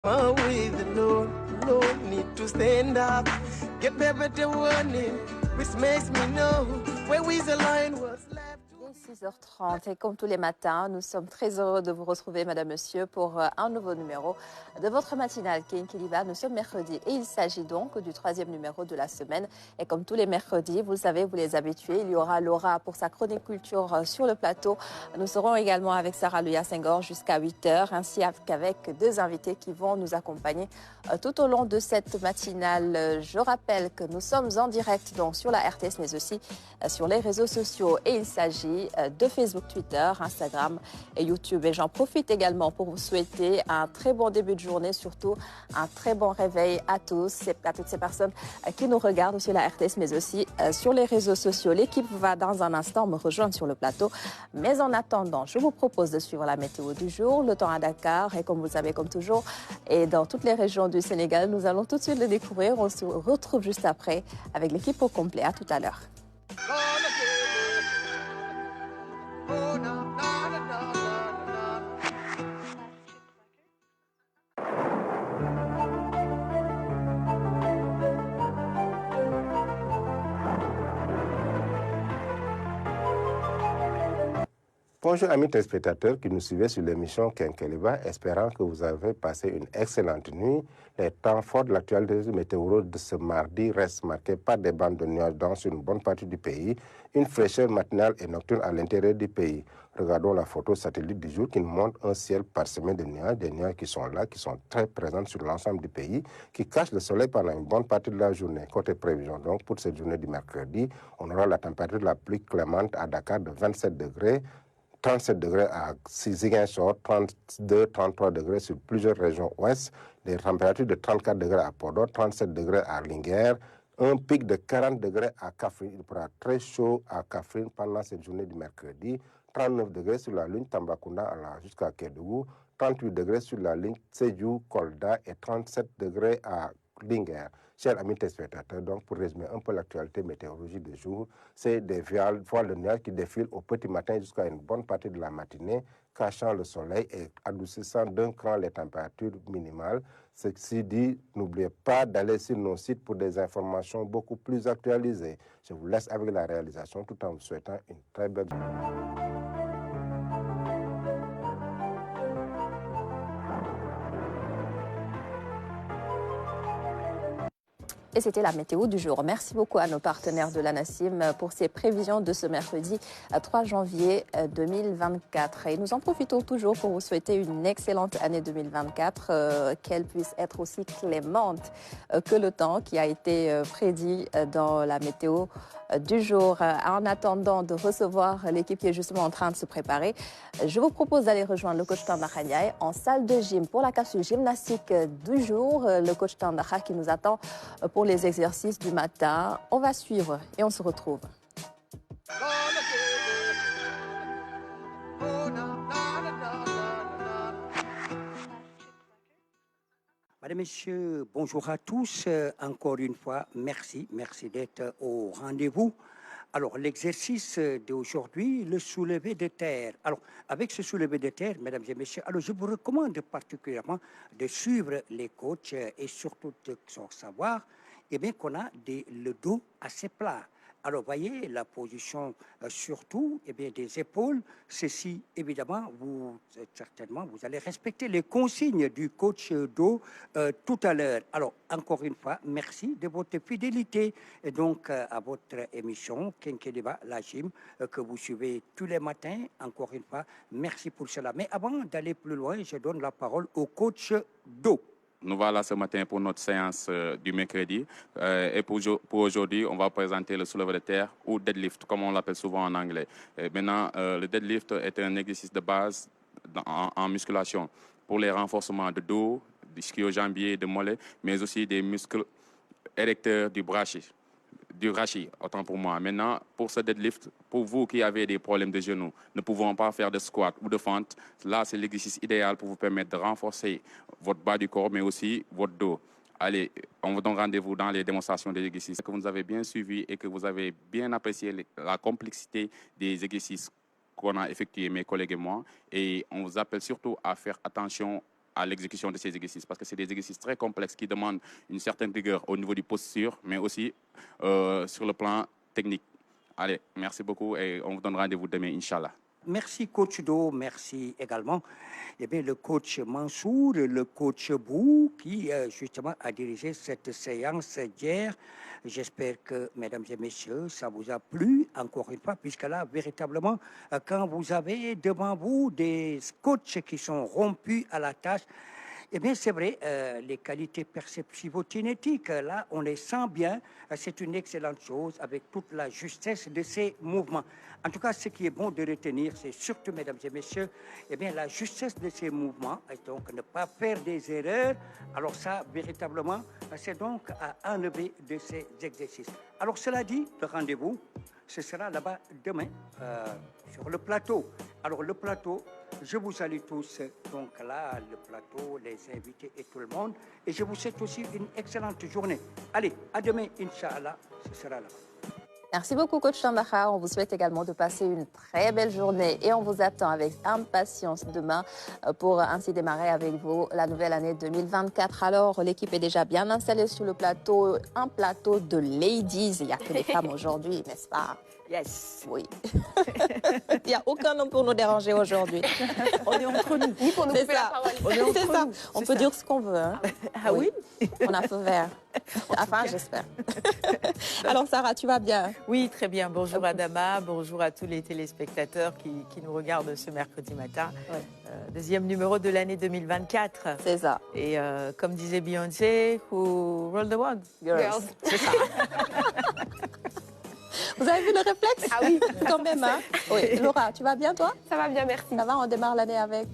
With no need to stand up. Get better warning, which makes me know where is the line was left. 6h30 et comme tous les matins, nous sommes très heureux de vous retrouver, Madame, Monsieur, pour un nouveau numéro de votre matinale Kenkiliba. Nous sommes mercredi et il s'agit donc du 3e numéro de la semaine. Et comme tous les mercredis, vous le savez, vous les habitués, il y aura Laura pour sa chronique culture sur le plateau. Nous serons également avec Sarah Louia Senghor jusqu'à 8h, ainsi qu'avec deux invités qui vont nous accompagner tout au long de cette matinale. Je rappelle que nous sommes en direct donc sur la RTS, mais aussi sur les réseaux sociaux. Et il s'agit de Facebook, Twitter, Instagram et YouTube. Et j'en profite également pour vous souhaiter un très bon début de journée, surtout un très bon réveil à tous et à toutes ces personnes qui nous regardent sur la RTS, mais aussi sur les réseaux sociaux. L'équipe va dans un instant me rejoindre sur le plateau. Mais en attendant, je vous propose de suivre la météo du jour, le temps à Dakar. Et comme vous le savez, comme toujours, et dans toutes les régions du Sénégal, nous allons tout de suite le découvrir. On se retrouve juste après avec l'équipe au complet. À tout à l'heure. Bonjour amis téléspectateurs qui nous suivez sur l'émission Kenkeliba, espérant que vous avez passé une excellente nuit. Les temps forts de l'actualité météo de ce mardi restent marqués par des bandes de nuages dans une bonne partie du pays, une fraîcheur matinale et nocturne à l'intérieur du pays. Regardons la photo satellite du jour qui nous montre un ciel parsemé de nuages, des nuages qui sont là, qui sont très présents sur l'ensemble du pays, qui cachent le soleil pendant une bonne partie de la journée. Côté prévision, donc pour cette journée du mercredi, on aura la température la plus clémente à Dakar de 27 degrés, 37 degrés à Ziguinchor, 32-33 degrés sur plusieurs régions ouest, des températures de 34 degrés à Podor, 37 degrés à Linguère, un pic de 40 degrés à Kaffrine. Il pourra très chaud à Kaffrine pendant cette journée du mercredi, 39 degrés sur la ligne Tambacounda jusqu'à Kédougou, 38 degrés sur la ligne Sédhiou-Kolda et 37 degrés à Linguère. Chers amis téléspectateurs, donc pour résumer un peu l'actualité météorologique du jour, c'est des voiles de nuages qui défilent au petit matin jusqu'à une bonne partie de la matinée, cachant le soleil et adoucissant d'un cran les températures minimales. Ceci dit, n'oubliez pas d'aller sur nos sites pour des informations beaucoup plus actualisées. Je vous laisse avec la réalisation tout en vous souhaitant une très belle journée. Et c'était la météo du jour. Merci beaucoup à nos partenaires de l'ANACIM pour ces prévisions de ce mercredi 3 janvier 2024. Et nous en profitons toujours pour vous souhaiter une excellente année 2024, qu'elle puisse être aussi clémente que le temps qui a été prédit dans la météo du jour. En attendant de recevoir l'équipe qui est justement en train de se préparer, je vous propose d'aller rejoindre le coach Tandakha Ndiaye en salle de gym pour la capsule gymnastique du jour. Le coach Tandakha qui nous attend pour les exercices du matin. On va suivre et on se retrouve. Mesdames, Messieurs, bonjour à tous. Encore une fois, merci d'être au rendez-vous. Alors, l'exercice d'aujourd'hui, le soulevé de terre. Alors, avec ce soulevé de terre, mesdames et messieurs, alors je vous recommande particulièrement de suivre les coachs et surtout de savoir qu'on a le dos assez plat. Alors, voyez la position surtout des épaules. Ceci, évidemment, certainement, vous allez respecter les consignes du coach dos tout à l'heure. Alors, encore une fois, merci de votre fidélité donc à votre émission Kenkeliba, la gym, que vous suivez tous les matins. Encore une fois, merci pour cela. Mais avant d'aller plus loin, je donne la parole au coach dos. Nous voilà ce matin pour notre séance du mercredi. Et pour aujourd'hui, on va présenter le soulevé de terre ou deadlift, comme on l'appelle souvent en anglais. Maintenant, le deadlift est un exercice de base en musculation pour les renforcements de dos, du ischio-jambier, de mollet, mais aussi des muscles érecteurs du rachis, autant pour moi. Maintenant, pour ce deadlift, pour vous qui avez des problèmes de genoux, ne pouvant pas faire de squat ou de fente, là, c'est l'exercice idéal pour vous permettre de renforcer votre bas du corps, mais aussi votre dos. Allez, on vous donne rendez-vous dans les démonstrations des exercices que vous nous avez bien suivis et que vous avez bien apprécié la complexité des exercices qu'on a effectués, mes collègues et moi. Et on vous appelle surtout à faire attention à l'exécution de ces exercices, parce que c'est des exercices très complexes qui demandent une certaine rigueur au niveau du posture, mais aussi sur le plan technique. Allez, merci beaucoup et on vous donne rendez-vous demain, Inch'Allah. Merci coach Do, merci également le coach Mansour, le coach Bou qui justement a dirigé cette séance d'hier. J'espère que, mesdames et messieurs, ça vous a plu, encore une fois, puisque là, véritablement, quand vous avez devant vous des coachs qui sont rompus à la tâche, eh bien, c'est vrai, les qualités perceptivo-kinétiques, là, on les sent bien. C'est une excellente chose avec toute la justesse de ces mouvements. En tout cas, ce qui est bon de retenir, c'est surtout, mesdames et messieurs, eh bien, la justesse de ces mouvements, et donc ne pas faire des erreurs. Alors ça, véritablement, c'est donc à enlever de ces exercices. Alors cela dit, le rendez-vous, ce sera là-bas demain, sur le plateau. Alors le plateau, je vous salue tous, donc là, le plateau, les invités et tout le monde. Et je vous souhaite aussi une excellente journée. Allez, à demain, Inch'Allah, ce sera là. Merci beaucoup, coach Tambakha. On vous souhaite également de passer une très belle journée et on vous attend avec impatience demain pour ainsi démarrer avec vous la nouvelle année 2024. Alors, l'équipe est déjà bien installée sur le plateau, un plateau de ladies. Il n'y a que des femmes aujourd'hui, n'est-ce pas? Yes. Oui. Il n'y a aucun homme pour nous déranger aujourd'hui. On est entre nous. Ni pour nous couper la parole. On est entre nous. On peut dire ce qu'on veut. Hein. Ah oui, On a feu vert. Enfin, j'espère. Alors, Sarah, tu vas bien? Oui, très bien. Bonjour Adama, bonjour à tous les téléspectateurs qui nous regardent ce mercredi matin. Ouais. Deuxième numéro de l'année 2024. C'est ça. Et comme disait Beyoncé, who rule the world? Girls. C'est ça. Vous avez vu le réflexe? Ah oui. Quand même, hein? Oui. Laura, tu vas bien, toi? Ça va bien, merci. Ça va, on démarre l'année avec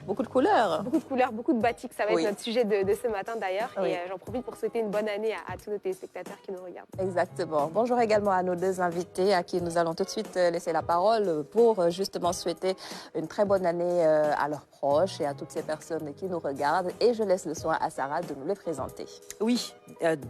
beaucoup de couleurs. Beaucoup de couleurs, beaucoup de batik, ça va Oui. être notre sujet de ce matin d'ailleurs. Oui. Et j'en profite pour souhaiter une bonne année à tous nos téléspectateurs qui nous regardent. Exactement. Bonjour également à nos deux invités à qui nous allons tout de suite laisser la parole pour justement souhaiter une très bonne année à leurs proches et à toutes ces personnes qui nous regardent. Et je laisse le soin à Sarah de nous les présenter. Oui,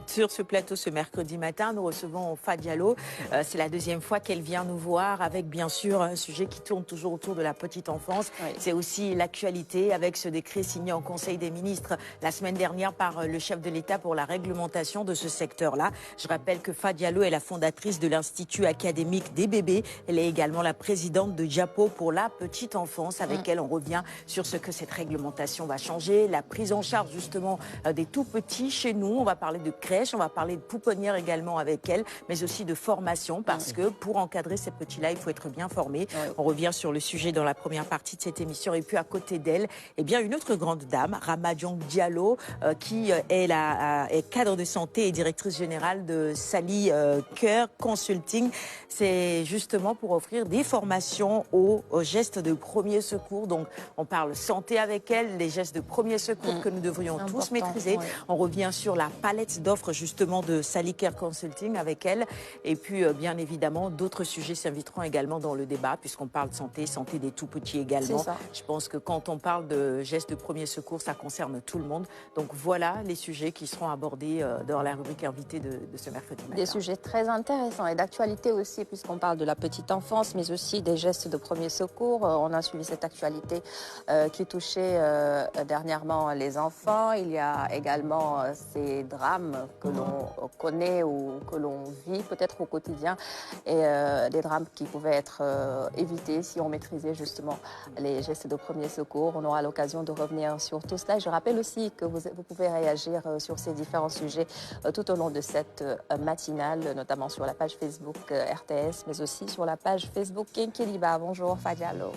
sur ce plateau ce mercredi matin, nous recevons Fa Diallo. C'est la deuxième fois qu'elle vient nous voir avec bien sûr un sujet qui tourne toujours autour de la petite enfance. Oui. C'est aussi l'actualité avec ce décret signé en Conseil des ministres la semaine dernière par le chef de l'État pour la réglementation de ce secteur-là. Je rappelle que Fa Diallo est la fondatrice de l'Institut académique des bébés. Elle est également la présidente de Diapo pour la petite enfance. Avec elle, on revient sur ce que cette réglementation va changer, la prise en charge justement des tout petits chez nous. On va parler de crèche, on va parler de pouponnière également avec elle, mais aussi de formation parce que pour encadrer ces petits-là, il faut être bien formé. On revient sur le sujet dans la première partie de cette émission. Et puis à côté d'elle, eh bien une autre grande dame, Ramadiong Diallo, qui est cadre de santé et directrice générale de Sally Care Consulting. C'est justement pour offrir des formations aux gestes de premier secours. Donc on parle santé avec elle, les gestes de premier secours que nous devrions tous maîtriser. Oui. On revient sur la palette d'offres justement de Sally Care Consulting avec elle. Et puis bien évidemment, d'autres sujets s'inviteront également dans le débat puisqu'on parle de santé, santé des tout petits également. Je pense que quand on parle de gestes de premier secours, ça concerne tout le monde. Donc voilà les sujets qui seront abordés dans la rubrique invitée de ce mercredi matin. Des sujets très intéressants et d'actualité aussi puisqu'on parle de la petite enfance mais aussi des gestes de premier secours. On a suivi cette actualité qui touchait dernièrement les enfants. Il y a également ces drames que l'on connaît ou que l'on vit peut-être au quotidien et des drames qui pouvaient être évités si on maîtrisait justement les gestes de premier secours. On aura l'occasion de revenir sur tout cela. Je rappelle aussi que vous pouvez réagir sur ces différents sujets tout au long de cette matinale, notamment sur la page Facebook RTS, mais aussi sur la page Facebook Kenkeliba. Bonjour Fa Diallo.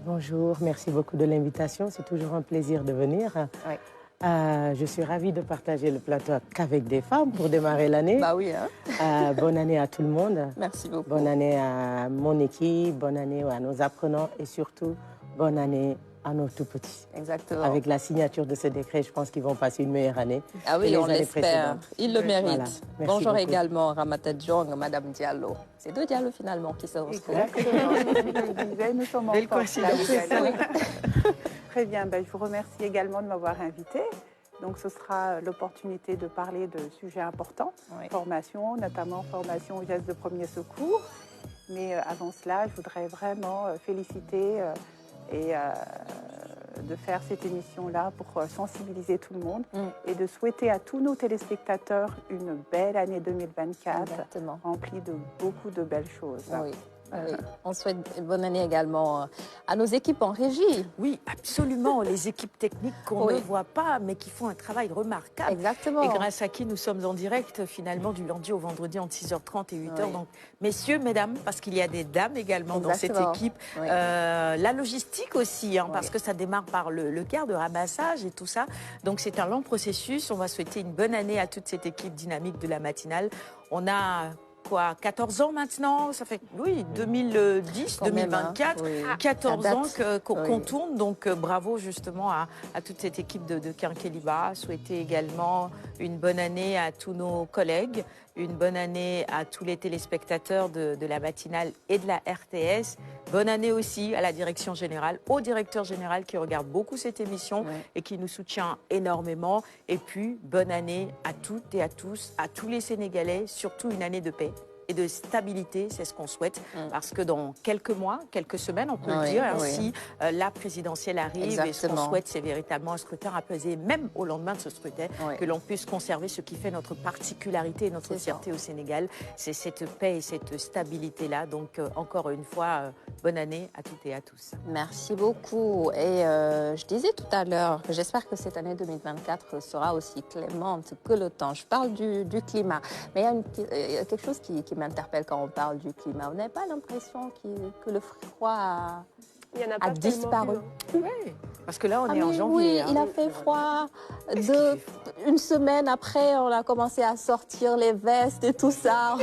Bonjour, merci beaucoup de l'invitation. C'est toujours un plaisir de venir. Oui. Je suis ravie de partager le plateau qu'avec des femmes pour démarrer l'année. Bah oui, hein? Bonne année à tout le monde. Merci beaucoup. Bonne année à mon équipe, bonne année à nos apprenants et surtout bonne année à nos tout petits. Exactement. Avec la signature de ce décret, je pense qu'ils vont passer une meilleure année. Ah oui, on l'espère. Ils le méritent. Voilà. Bonjour beaucoup. également Ramata Djong, Madame Diallo. C'est deux Diallo finalement qui se retrouvent. Exactement. Je le disais, nous sommes Belle en force, là, coïncidence. Diallo. Très bien, je vous remercie également de m'avoir invité. Donc ce sera l'opportunité de parler de sujets importants, formation, notamment formation aux gestes de premier secours. Mais avant cela, je voudrais vraiment féliciter et de faire cette émission-là pour sensibiliser tout le monde et de souhaiter à tous nos téléspectateurs une belle année 2024 Exactement. remplie de beaucoup de belles choses. Oui. Oui. On souhaite une bonne année également à nos équipes en régie. Oui, absolument. Les équipes techniques qu'on ne voit pas, mais qui font un travail remarquable. Exactement. Et grâce à qui nous sommes en direct, finalement, du lundi au vendredi entre 6h30 et 8h. Donc, messieurs, mesdames, parce qu'il y a des dames également dans cette équipe. La logistique aussi, parce que ça démarre par le quart de ramassage et tout ça. Donc, c'est un long processus. On va souhaiter une bonne année à toute cette équipe dynamique de la matinale. On a... 14 ans maintenant, ça fait 2010, quand 2024, même, 14 ans qu'on tourne, donc bravo justement à toute cette équipe de Quinqueliba. Souhaiter également une bonne année à tous nos collègues, une bonne année à tous les téléspectateurs de la matinale et de la RTS. Bonne année aussi à la direction générale, au directeur général qui regarde beaucoup cette émission et qui nous soutient énormément. Et puis, bonne année à toutes et à tous, à tous les Sénégalais, surtout une année de paix et de stabilité, c'est ce qu'on souhaite, parce que dans quelques mois, quelques semaines, on peut le dire, ainsi, la présidentielle arrive. Exactement. Et ce qu'on souhaite, c'est véritablement un scrutin apaisé, même au lendemain de ce scrutin, que l'on puisse conserver ce qui fait notre particularité et notre fierté au Sénégal. C'est cette paix et cette stabilité-là. Donc, encore une fois, bonne année à toutes et à tous. Merci beaucoup. Et je disais tout à l'heure que j'espère que cette année 2024 sera aussi clémente que le temps. Je parle du climat. Mais il y a quelque chose qui m'interpelle quand on parle du climat. Vous n'avez pas l'impression que le froid a disparu? Oui, parce que là, on est en janvier. Oui, il a fait froid. Une semaine après, on a commencé à sortir les vestes et tout ça.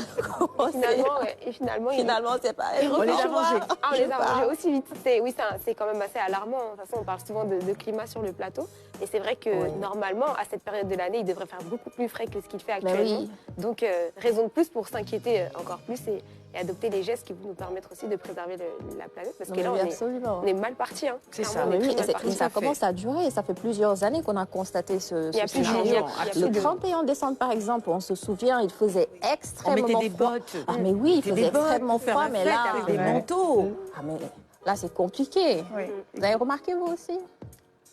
Finalement, c'est pas... On les a mangés. On les a mangés aussi vite. Oui, c'est quand même assez alarmant. De toute façon, on parle souvent de climat sur le plateau. Et c'est vrai que normalement, à cette période de l'année, il devrait faire beaucoup plus frais que ce qu'il fait actuellement. Donc, raison de plus pour s'inquiéter encore plus et adopter les gestes qui vont nous permettre aussi de préserver la planète. Parce que là, on est mal parti. C'est ça. Ça commence à durer. Ça fait plusieurs années qu'on a constaté ce scénario. Le 31 décembre, par exemple, on se souvient, il faisait extrêmement froid. On mettait des bottes. Ah, mais oui, il faisait extrêmement froid. Mais là, avec des manteaux. Ah, mais là, c'est compliqué. Vous avez remarqué, vous aussi?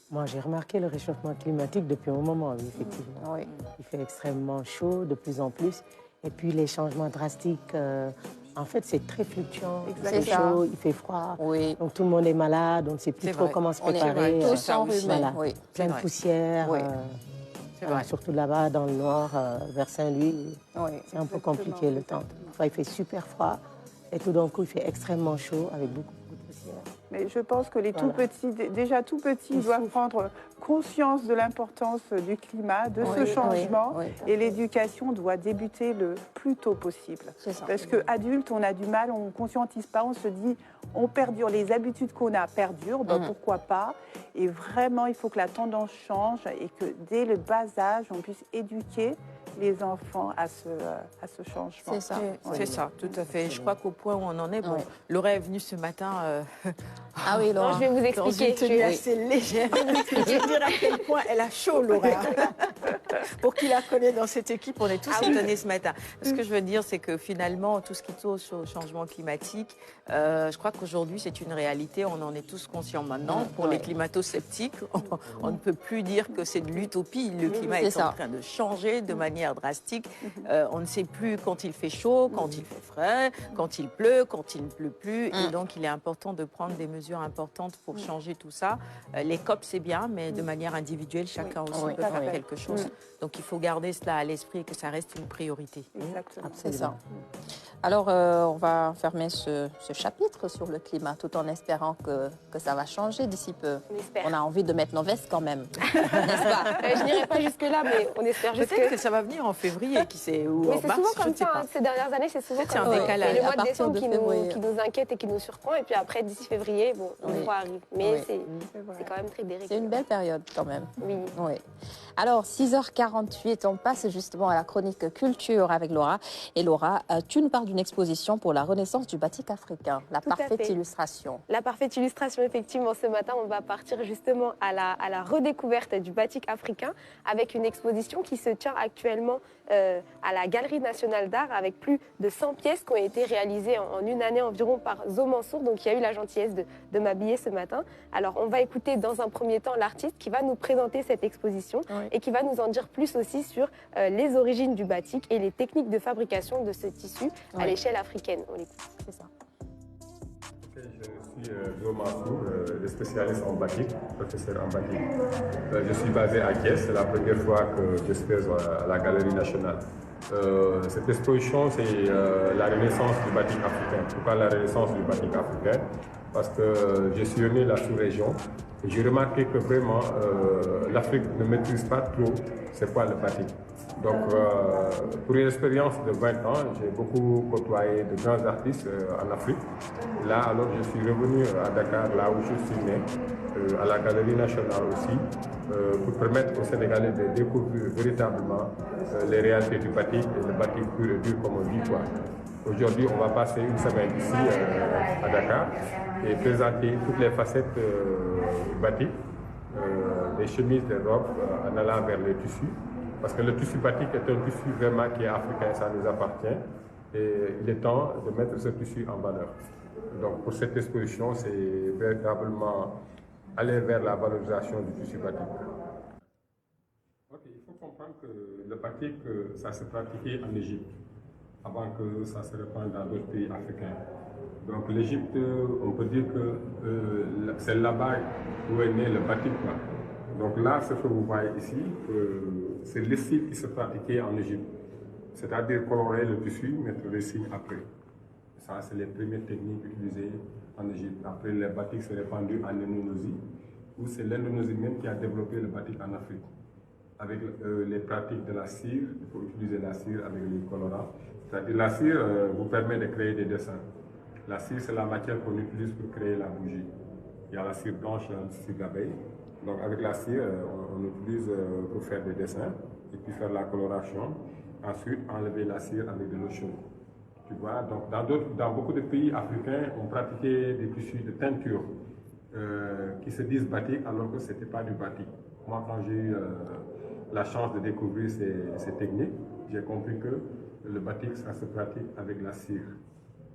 Moi, j'ai remarqué le réchauffement climatique depuis un moment, oui, effectivement. Il fait extrêmement chaud, de plus en plus. Et puis, les changements drastiques, en fait, c'est très fluctuant. Il fait chaud, il fait froid. Donc, tout le monde est malade. On ne sait plus trop comment se préparer. On est tous enrhumés. Plein de poussière. Surtout là-bas, dans le nord, vers Saint-Louis. C'est un peu compliqué le temps. Enfin, il fait super froid. Et tout d'un coup, il fait extrêmement chaud avec beaucoup de poussière. Mais je pense que les tout petits, déjà tout petits, doivent prendre conscience de l'importance du climat, de ce changement. Et l'éducation doit débuter le plus tôt possible. Parce qu'adultes, on a du mal, on ne conscientise pas, on se dit, on perdure, les habitudes qu'on a perdurent, pourquoi pas. Et vraiment, il faut que la tendance change et que dès le bas âge, on puisse éduquer les enfants à ce changement. C'est ça, c'est ça, tout à fait. Je crois qu'au point où on en est, Laura est venue ce matin. Ah oui, Laura. Je vais vous expliquer. Dans une tenue assez légère. Je vais dire à quel point elle a chaud, Laura. Pour qui la connaît dans cette équipe, on est tous étonnés ce matin. Ce que je veux dire, c'est que finalement, tout ce qui touche au changement climatique, je crois qu'aujourd'hui, c'est une réalité. On en est tous conscients maintenant. Pour les climato-sceptiques, on ne peut plus dire que c'est de l'utopie. Le climat est en train de changer de manière drastique. On ne sait plus quand il fait chaud, quand il fait frais, quand il pleut, quand il ne pleut plus. Et donc, il est important de prendre des mesures importantes pour changer tout ça. Les COP, c'est bien, mais de manière individuelle, chacun aussi peut faire quelque chose. Donc, il faut garder cela à l'esprit et que ça reste une priorité. Exactement. C'est ça. Alors, on va fermer ce chapitre sur le climat, tout en espérant que ça va changer d'ici peu. On a envie de mettre nos vestes quand même, n'est-ce pas? Je n'irai pas jusque-là, mais on espère juste Peut-être que ça va venir en février, qui sait, ou mais en c'est mars, souvent comme ça, ces dernières années, c'est souvent comme ça. décalage. C'est le mois de décembre qui nous inquiète et qui nous surprend, et puis après, d'ici février, on arrive. Mais c'est quand même très déréglé. C'est une belle période quand même. Oui. Alors, 6h48, on passe justement à la chronique culture avec Laura. Et Laura, tu nous parles d'une exposition pour la renaissance du batik africain, la parfaite illustration. La parfaite illustration, effectivement, ce matin, on va partir justement à la redécouverte du batik africain avec une exposition qui se tient actuellement à la Galerie nationale d'art avec plus de 100 pièces qui ont été réalisées en une année environ par Zo Mansour, donc qui a eu la gentillesse de m'habiller ce matin. Alors, on va écouter dans un premier temps l'artiste qui va nous présenter cette exposition et qui va nous en dire plus aussi sur les origines du batik et les techniques de fabrication de ce tissu à l'échelle africaine. On l'écoute, c'est ça. Je suis Zo Mansour, le spécialiste en batik, professeur en batik. Je suis basé à Thiès, c'est la première fois que j'expose à la Galerie nationale. Cette exposition, c'est la renaissance du batik africain. Pourquoi la renaissance du batik africain? Parce que j'ai sillonné la sous-région et j'ai remarqué que vraiment l'Afrique ne maîtrise pas trop c'est quoi le batik. Donc, pour une expérience de 20 ans, j'ai beaucoup côtoyé de grands artistes en Afrique. Là, alors, je suis revenu à Dakar, là où je suis né, à la Galerie nationale aussi, pour permettre aux Sénégalais de découvrir véritablement les réalités du batik et le batik pur et dur, comme on dit, quoi. Aujourd'hui, on va passer une semaine ici à Dakar et présenter toutes les facettes du batik, des chemises, des robes, en allant vers les tissus. Parce que le tissu batik est un tissu vraiment qui est africain, ça nous appartient. Et il est temps de mettre ce tissu en valeur. Donc pour cette exposition, c'est véritablement aller vers la valorisation du tissu batik. Okay, il faut comprendre que le batik, ça se pratiquait en Égypte, avant que ça se répande dans d'autres pays africains. Donc l'Égypte, on peut dire que c'est là-bas où est né le batik. Donc là, ce que vous voyez ici, c'est le style qui se pratiquait en Égypte. C'est-à-dire colorer le tissu, mettre le signes après. Ça, c'est les premières techniques utilisées en Égypte. Après, le batik s'est répandu en Indonésie, où c'est l'Indonésie même qui a développé le batik en Afrique. Avec les pratiques de la cire, il faut utiliser la cire avec les colorants. C'est-à-dire la cire vous permet de créer des dessins. La cire, c'est la matière qu'on utilise pour créer la bougie. Il y a la cire blanche, la cire d'abeille. Donc avec la cire, on utilise pour faire des dessins et puis faire la coloration. Ensuite, enlever la cire avec de l'eau chaude. Tu vois, donc dans beaucoup de pays africains, on pratiquait des tissus de teinture qui se disent batik alors que ce n'était pas du batik. Moi, quand j'ai eu la chance de découvrir ces techniques, j'ai compris que le batik, ça se pratique avec la cire.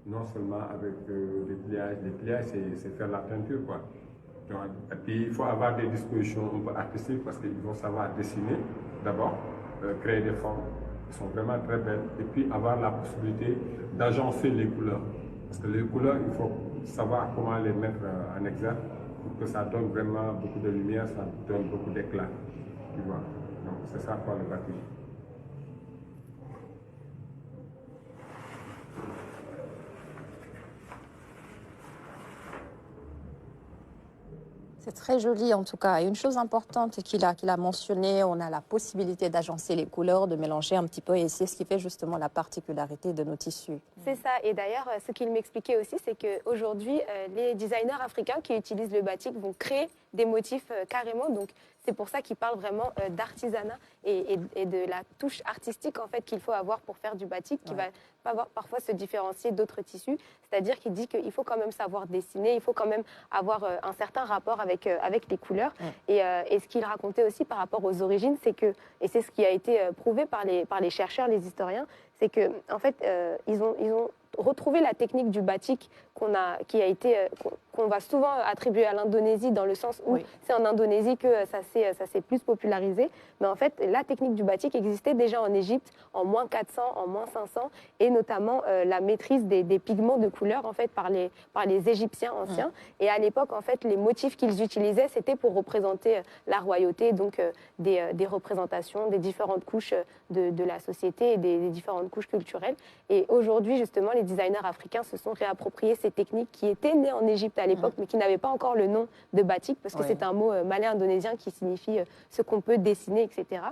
Non seulement avec les pliages. Les pliages, c'est faire la teinture, quoi. Donc, et puis, il faut avoir des dispositions un peu artistiques parce qu'ils vont savoir dessiner d'abord, créer des formes qui sont vraiment très belles et puis avoir la possibilité d'agencer les couleurs. Parce que les couleurs, il faut savoir comment les mettre en exergue pour que ça donne vraiment beaucoup de lumière, ça donne beaucoup d'éclat. Tu vois. Donc, c'est ça quoi le batik. C'est très joli en tout cas. Et une chose importante qu'il a mentionné, on a la possibilité d'agencer les couleurs, de mélanger un petit peu, et c'est ce qui fait justement la particularité de nos tissus. C'est ça. Et d'ailleurs, ce qu'il m'expliquait aussi, c'est qu'aujourd'hui, les designers africains qui utilisent le batik vont créer des motifs carrément. Donc, c'est pour ça qu'il parle vraiment d'artisanat et de la touche artistique en fait qu'il faut avoir pour faire du batik, qui va parfois se différencier d'autres tissus. C'est-à-dire qu'il dit qu'il faut quand même savoir dessiner, il faut quand même avoir un certain rapport avec les couleurs. Et ce qu'il racontait aussi par rapport aux origines, c'est que, et c'est ce qui a été prouvé par les chercheurs, les historiens, c'est que en fait, ils ont retrouvé la technique du batik qu'on va souvent attribuer à l'Indonésie, dans le sens où c'est en Indonésie que ça s'est plus popularisé. Mais en fait, la technique du batik existait déjà en Égypte en moins 400, en moins 500, et notamment la maîtrise des pigments de couleur en fait par les Égyptiens anciens. Et à l'époque, en fait, les motifs qu'ils utilisaient, c'était pour représenter la royauté, donc des représentations des différentes couches de la société et des différentes couche culturelle. Et aujourd'hui, justement, les designers africains se sont réappropriés ces techniques qui étaient nées en Égypte à l'époque, mais qui n'avaient pas encore le nom de batik, parce que c'est un mot malais-indonésien qui signifie ce qu'on peut dessiner, etc.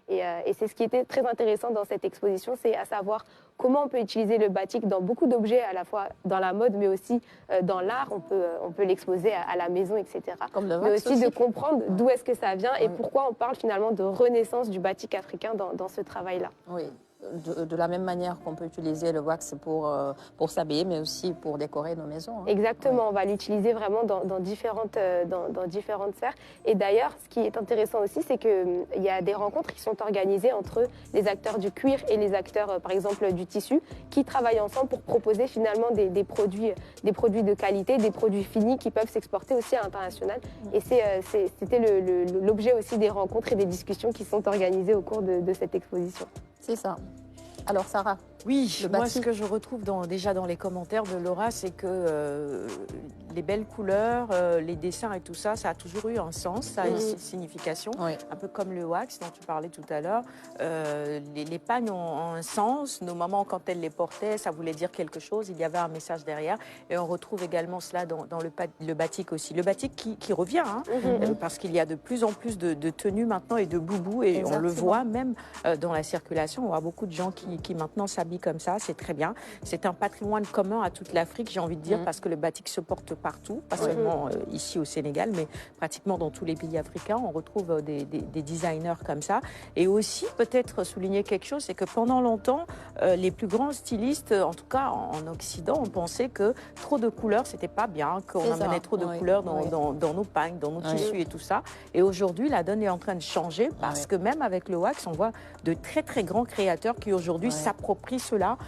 Et c'est ce qui était très intéressant dans cette exposition, c'est à savoir comment on peut utiliser le batik dans beaucoup d'objets, à la fois dans la mode, mais aussi dans l'art. On peut l'exposer à la maison, etc. Mais aussi de comprendre d'où est-ce que ça vient et pourquoi on parle finalement de renaissance du batik africain dans ce travail-là. Oui. De la même manière qu'on peut utiliser le wax pour s'habiller, mais aussi pour décorer nos maisons. Exactement, on va l'utiliser vraiment dans différentes sphères. Et d'ailleurs, ce qui est intéressant aussi, c'est qu'il y a des rencontres qui sont organisées entre les acteurs du cuir et les acteurs, par exemple, du tissu, qui travaillent ensemble pour proposer finalement des produits de qualité, des produits finis qui peuvent s'exporter aussi à l'international. Et c'était l'objet aussi des rencontres et des discussions qui sont organisées au cours de cette exposition. C'est ça. Alors, Sarah? Oui, moi, ce que je retrouve déjà dans les commentaires de Laura, c'est que les belles couleurs, les dessins et tout ça, ça a toujours eu un sens, ça a une signification, un peu comme le wax dont tu parlais tout à l'heure. Les pagnes ont un sens. Nos mamans, quand elles les portaient, ça voulait dire quelque chose, il y avait un message derrière. Et on retrouve également cela dans le batik aussi. Le batik qui revient, parce qu'il y a de plus en plus de tenues maintenant et de boubous, et on le voit même dans la circulation. On voit beaucoup de gens qui maintenant s'habillent comme ça, c'est très bien. C'est un patrimoine commun à toute l'Afrique, j'ai envie de dire, parce que le batik se porte partout, pas seulement ici au Sénégal, mais pratiquement dans tous les pays africains. On retrouve des designers comme ça. Et aussi, peut-être souligner quelque chose, c'est que pendant longtemps, les plus grands stylistes, en tout cas en Occident, ont pensé que trop de couleurs, c'était pas bien, qu'on amenait trop de couleurs dans nos pagnes, dans nos tissus et tout ça. Et aujourd'hui, la donne est en train de changer, parce que même avec le wax, on voit de très très grands créateurs qui aujourd'hui s'approprient cela.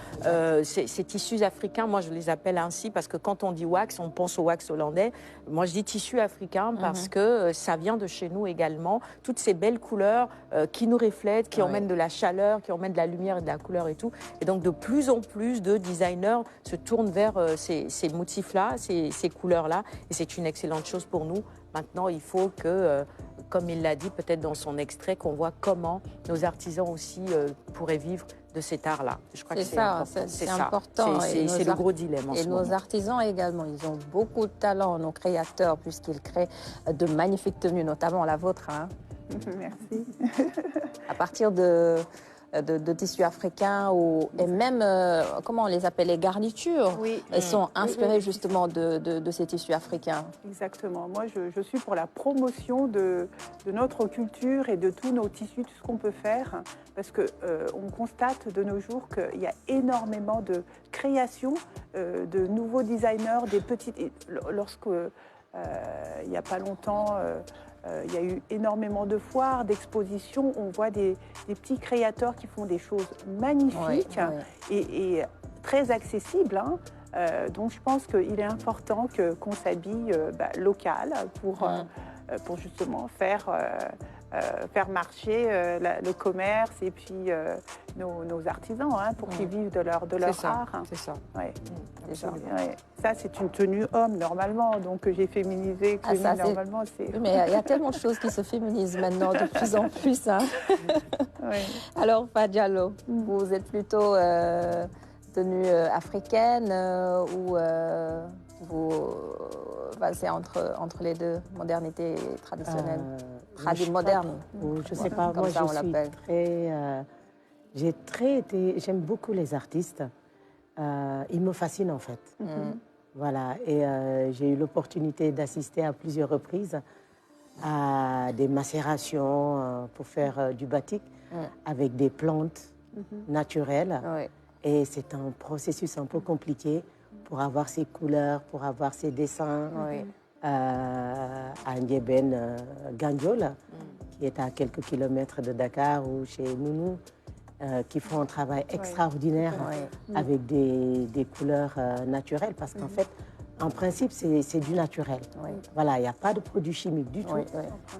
Ces tissus africains, moi je les appelle ainsi parce que quand on dit wax, on pense au wax hollandais. Moi je dis tissu africain parce que ça vient de chez nous également. Toutes ces belles couleurs qui nous reflètent, qui emmènent de la chaleur, qui emmènent de la lumière et de la couleur et tout. Et donc de plus en plus de designers se tournent vers ces motifs-là, ces couleurs-là. Et c'est une excellente chose pour nous. Maintenant, il faut que, comme il l'a dit peut-être dans son extrait, qu'on voit comment nos artisans aussi pourraient vivre de cet art-là. Je crois que c'est important. C'est le gros dilemme en ce moment. Et nos artisans également, ils ont beaucoup de talent, nos créateurs, puisqu'ils créent de magnifiques tenues, notamment la vôtre. Hein. Merci. À partir de tissus africains et même, comment on les appelle, les garnitures, sont inspirées justement de ces tissus africains. Exactement. Moi, je suis pour la promotion de notre culture et de tous nos tissus, tout ce qu'on peut faire, parce qu'on constate de nos jours qu'il y a énormément de créations, de nouveaux designers, des petites... il n'y a pas longtemps... il y a eu énormément de foires, d'expositions. On voit des petits créateurs qui font des choses magnifiques et très accessibles. Hein. Donc je pense qu'il est important qu'on s'habille local pour justement faire marcher le commerce et puis nos artisans pour qu'ils vivent de leur art. C'est ça. Ouais. Ça, c'est une tenue homme, normalement. Donc, j'ai féminisé. Normalement, mais il y a tellement de choses qui se féminisent maintenant, de plus en plus. Hein. Alors, Fadialo, vous êtes plutôt tenue africaine ou c'est entre les deux, modernité et traditionnelle, moderne. Je ne sais pas, moi j'aime beaucoup les artistes. Ils me fascinent en fait. Voilà, et j'ai eu l'opportunité d'assister à plusieurs reprises à des macérations pour faire du batik avec des plantes naturelles. Et c'est un processus un peu compliqué pour avoir ces couleurs, pour avoir ces dessins. À Ndiébène, Gandiol, qui est à quelques kilomètres de Dakar, ou chez Nounou, qui font un travail extraordinaire avec des couleurs naturelles, parce qu'en fait, en principe, c'est du naturel. Voilà, il n'y a pas de produits chimiques du tout.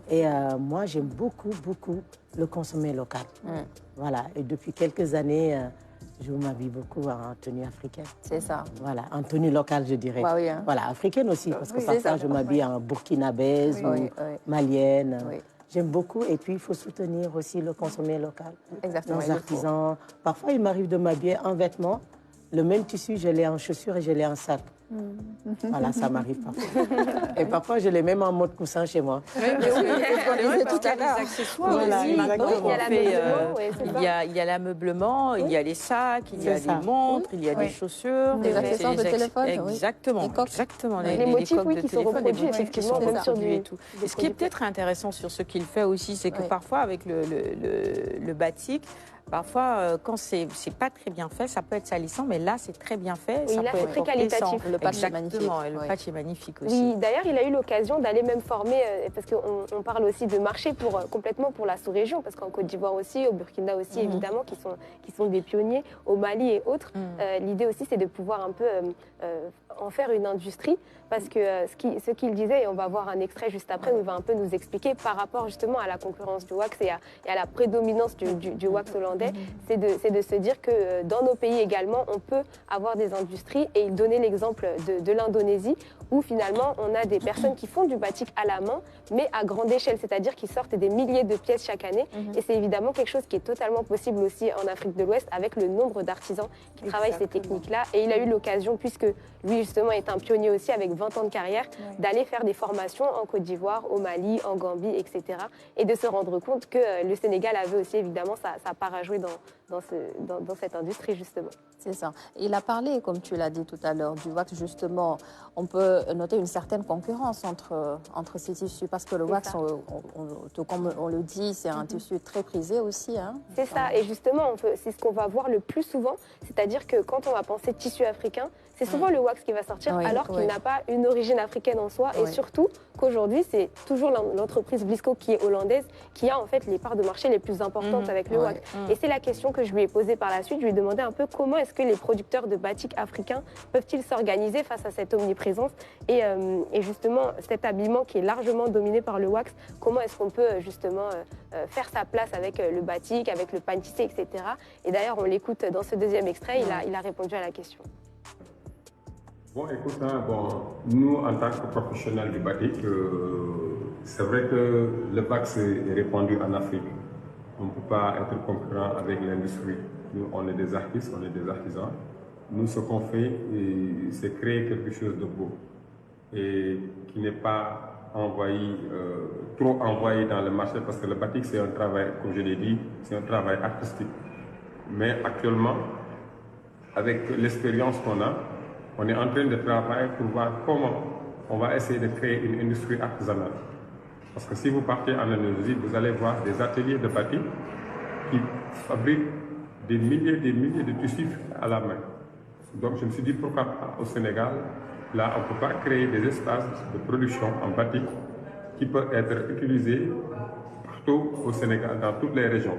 Et moi, j'aime beaucoup, beaucoup le consommer local. Voilà, et depuis quelques années, je m'habille beaucoup en tenue africaine. C'est ça. Voilà, en tenue locale, je dirais. Voilà, africaine aussi, parce que parfois, je m'habille en burkinabèse ou malienne. j'aime beaucoup. Et puis, il faut soutenir aussi le consommé local. Exactement. Nos artisans. Parfois, il m'arrive de m'habiller en vêtements. Le même tissu, je l'ai en chaussures et je l'ai en sac. Voilà, ça m'arrive parfois. Et parfois, je l'ai même en mode coussin chez moi. Oui, on disait tout à l'heure. Les accessoires aussi. Maintenant, il y a l'ameublement, il y a les sacs, il y a les montres, il y a les chaussures. Des accessoires de téléphone. Exactement. Exactement. Les motifs, oui, qui sont reproduits, effectivement, même sur du... Et ce qui est peut-être intéressant sur ce qu'il fait aussi, c'est que parfois, avec le batik, parfois, quand c'est pas très bien fait, ça peut être salissant, mais là, c'est très bien fait. Oui, là, c'est très qualitatif. Le patch est magnifique. Le patch est magnifique aussi. Oui, d'ailleurs, il a eu l'occasion d'aller même former, parce qu'on parle aussi de marché complètement pour la sous-région, parce qu'en Côte d'Ivoire aussi, au Burkina aussi, évidemment, qui sont des pionniers, au Mali et autres. L'idée aussi, c'est de pouvoir un peu en faire une industrie, parce que ce qu'il disait, et on va voir un extrait juste après, où il va un peu nous expliquer par rapport justement à la concurrence du wax et à la prédominance du wax hollandais, c'est de se dire que dans nos pays également, on peut avoir des industries, et il donnait l'exemple de l'Indonésie, où finalement on a des personnes qui font du batik à la main, mais à grande échelle, c'est-à-dire qu'ils sortent des milliers de pièces chaque année. Et c'est évidemment quelque chose qui est totalement possible aussi en Afrique de l'Ouest, avec le nombre d'artisans qui travaillent ces techniques-là. Et il a eu l'occasion, puisque lui justement est un pionnier aussi avec 20 ans de carrière, d'aller faire des formations en Côte d'Ivoire, au Mali, en Gambie, etc. Et de se rendre compte que le Sénégal avait aussi évidemment sa part à jouer dans cette industrie justement. C'est ça. Il a parlé, comme tu l'as dit tout à l'heure, du wax justement. On peut noter une certaine concurrence entre ces tissus, parce que le wax, comme on le dit, c'est un tissu très prisé aussi. Hein. C'est ça, et justement, c'est ce qu'on va voir le plus souvent, c'est-à-dire que quand on va penser tissu africain, c'est souvent le wax qui va sortir, alors qu'il n'a pas une origine africaine en soi, et surtout qu'aujourd'hui, c'est toujours l'entreprise Blisco qui est hollandaise, qui a en fait les parts de marché les plus importantes avec le wax. Et c'est la question que je lui ai posée par la suite. Je lui ai demandé un peu comment est-ce que les producteurs de batik africains peuvent-ils s'organiser face à cette omniprésence et justement cet habillement qui est largement dominé par le wax, comment est-ce qu'on peut justement faire sa place avec le batik, avec le pain tissé, etc. Et d'ailleurs, on l'écoute dans ce deuxième extrait, il a répondu à la question. Bon, écoute, nous, en tant que professionnels du batik, c'est vrai que le wax est répandu en Afrique. On ne peut pas être concurrent avec l'industrie. Nous, on est des artistes, on est des artisans. Nous, ce qu'on fait, c'est créer quelque chose de beau et qui n'est pas trop envoyé dans le marché, parce que le batik, c'est un travail, comme je l'ai dit, c'est un travail artistique. Mais actuellement, avec l'expérience qu'on a, on est en train de travailler pour voir comment on va essayer de créer une industrie artisanale. Parce que si vous partez en Indonésie, vous allez voir des ateliers de batik qui fabriquent des milliers de tissus à la main. Donc je me suis dit, pourquoi pas au Sénégal, là on ne peut pas créer des espaces de production en batik qui peuvent être utilisés partout au Sénégal, dans toutes les régions.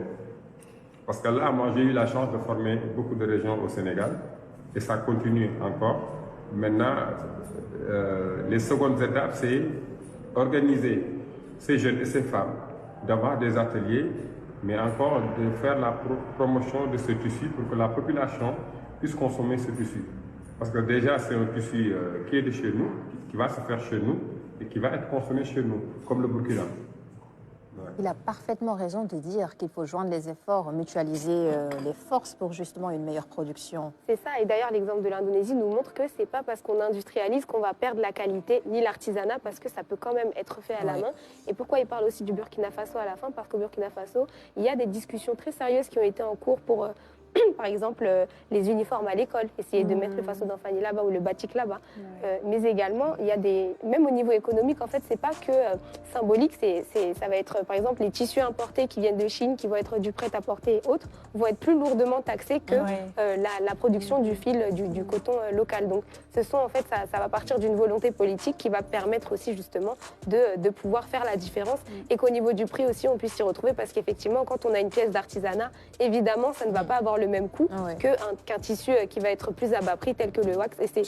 Parce que là, moi j'ai eu la chance de former beaucoup de régions au Sénégal, et ça continue encore. Maintenant, les secondes étapes, c'est organiser ces jeunes et ces femmes, d'avoir des ateliers, mais encore de faire la promotion de ce tissu pour que la population puisse consommer ce tissu. Parce que déjà, c'est un tissu qui est de chez nous, qui va se faire chez nous et qui va être consommé chez nous, comme le Burkina. Il a parfaitement raison de dire qu'il faut joindre les efforts, mutualiser les forces pour justement une meilleure production. C'est ça, et d'ailleurs l'exemple de l'Indonésie nous montre que c'est pas parce qu'on industrialise qu'on va perdre la qualité ni l'artisanat, parce que ça peut quand même être fait à la main. Et pourquoi il parle aussi du Burkina Faso à la fin? Parce qu'au Burkina Faso, il y a des discussions très sérieuses qui ont été en cours pour... par exemple, les uniformes à l'école, essayer de mettre le faso d'Anfani là-bas ou le batik là-bas. Mais également, il y a même au niveau économique, en fait, c'est pas que symbolique, ça va être, par exemple, les tissus importés qui viennent de Chine, qui vont être du prêt-à-porter et autres, vont être plus lourdement taxés que la production du fil, du coton local. Donc, en fait, ça va partir d'une volonté politique qui va permettre aussi, justement, de pouvoir faire la différence et qu'au niveau du prix aussi, on puisse s'y retrouver, parce qu'effectivement, quand on a une pièce d'artisanat, évidemment, ça ne va pas avoir le même coût qu'un tissu qui va être plus à bas prix tel que le wax. Et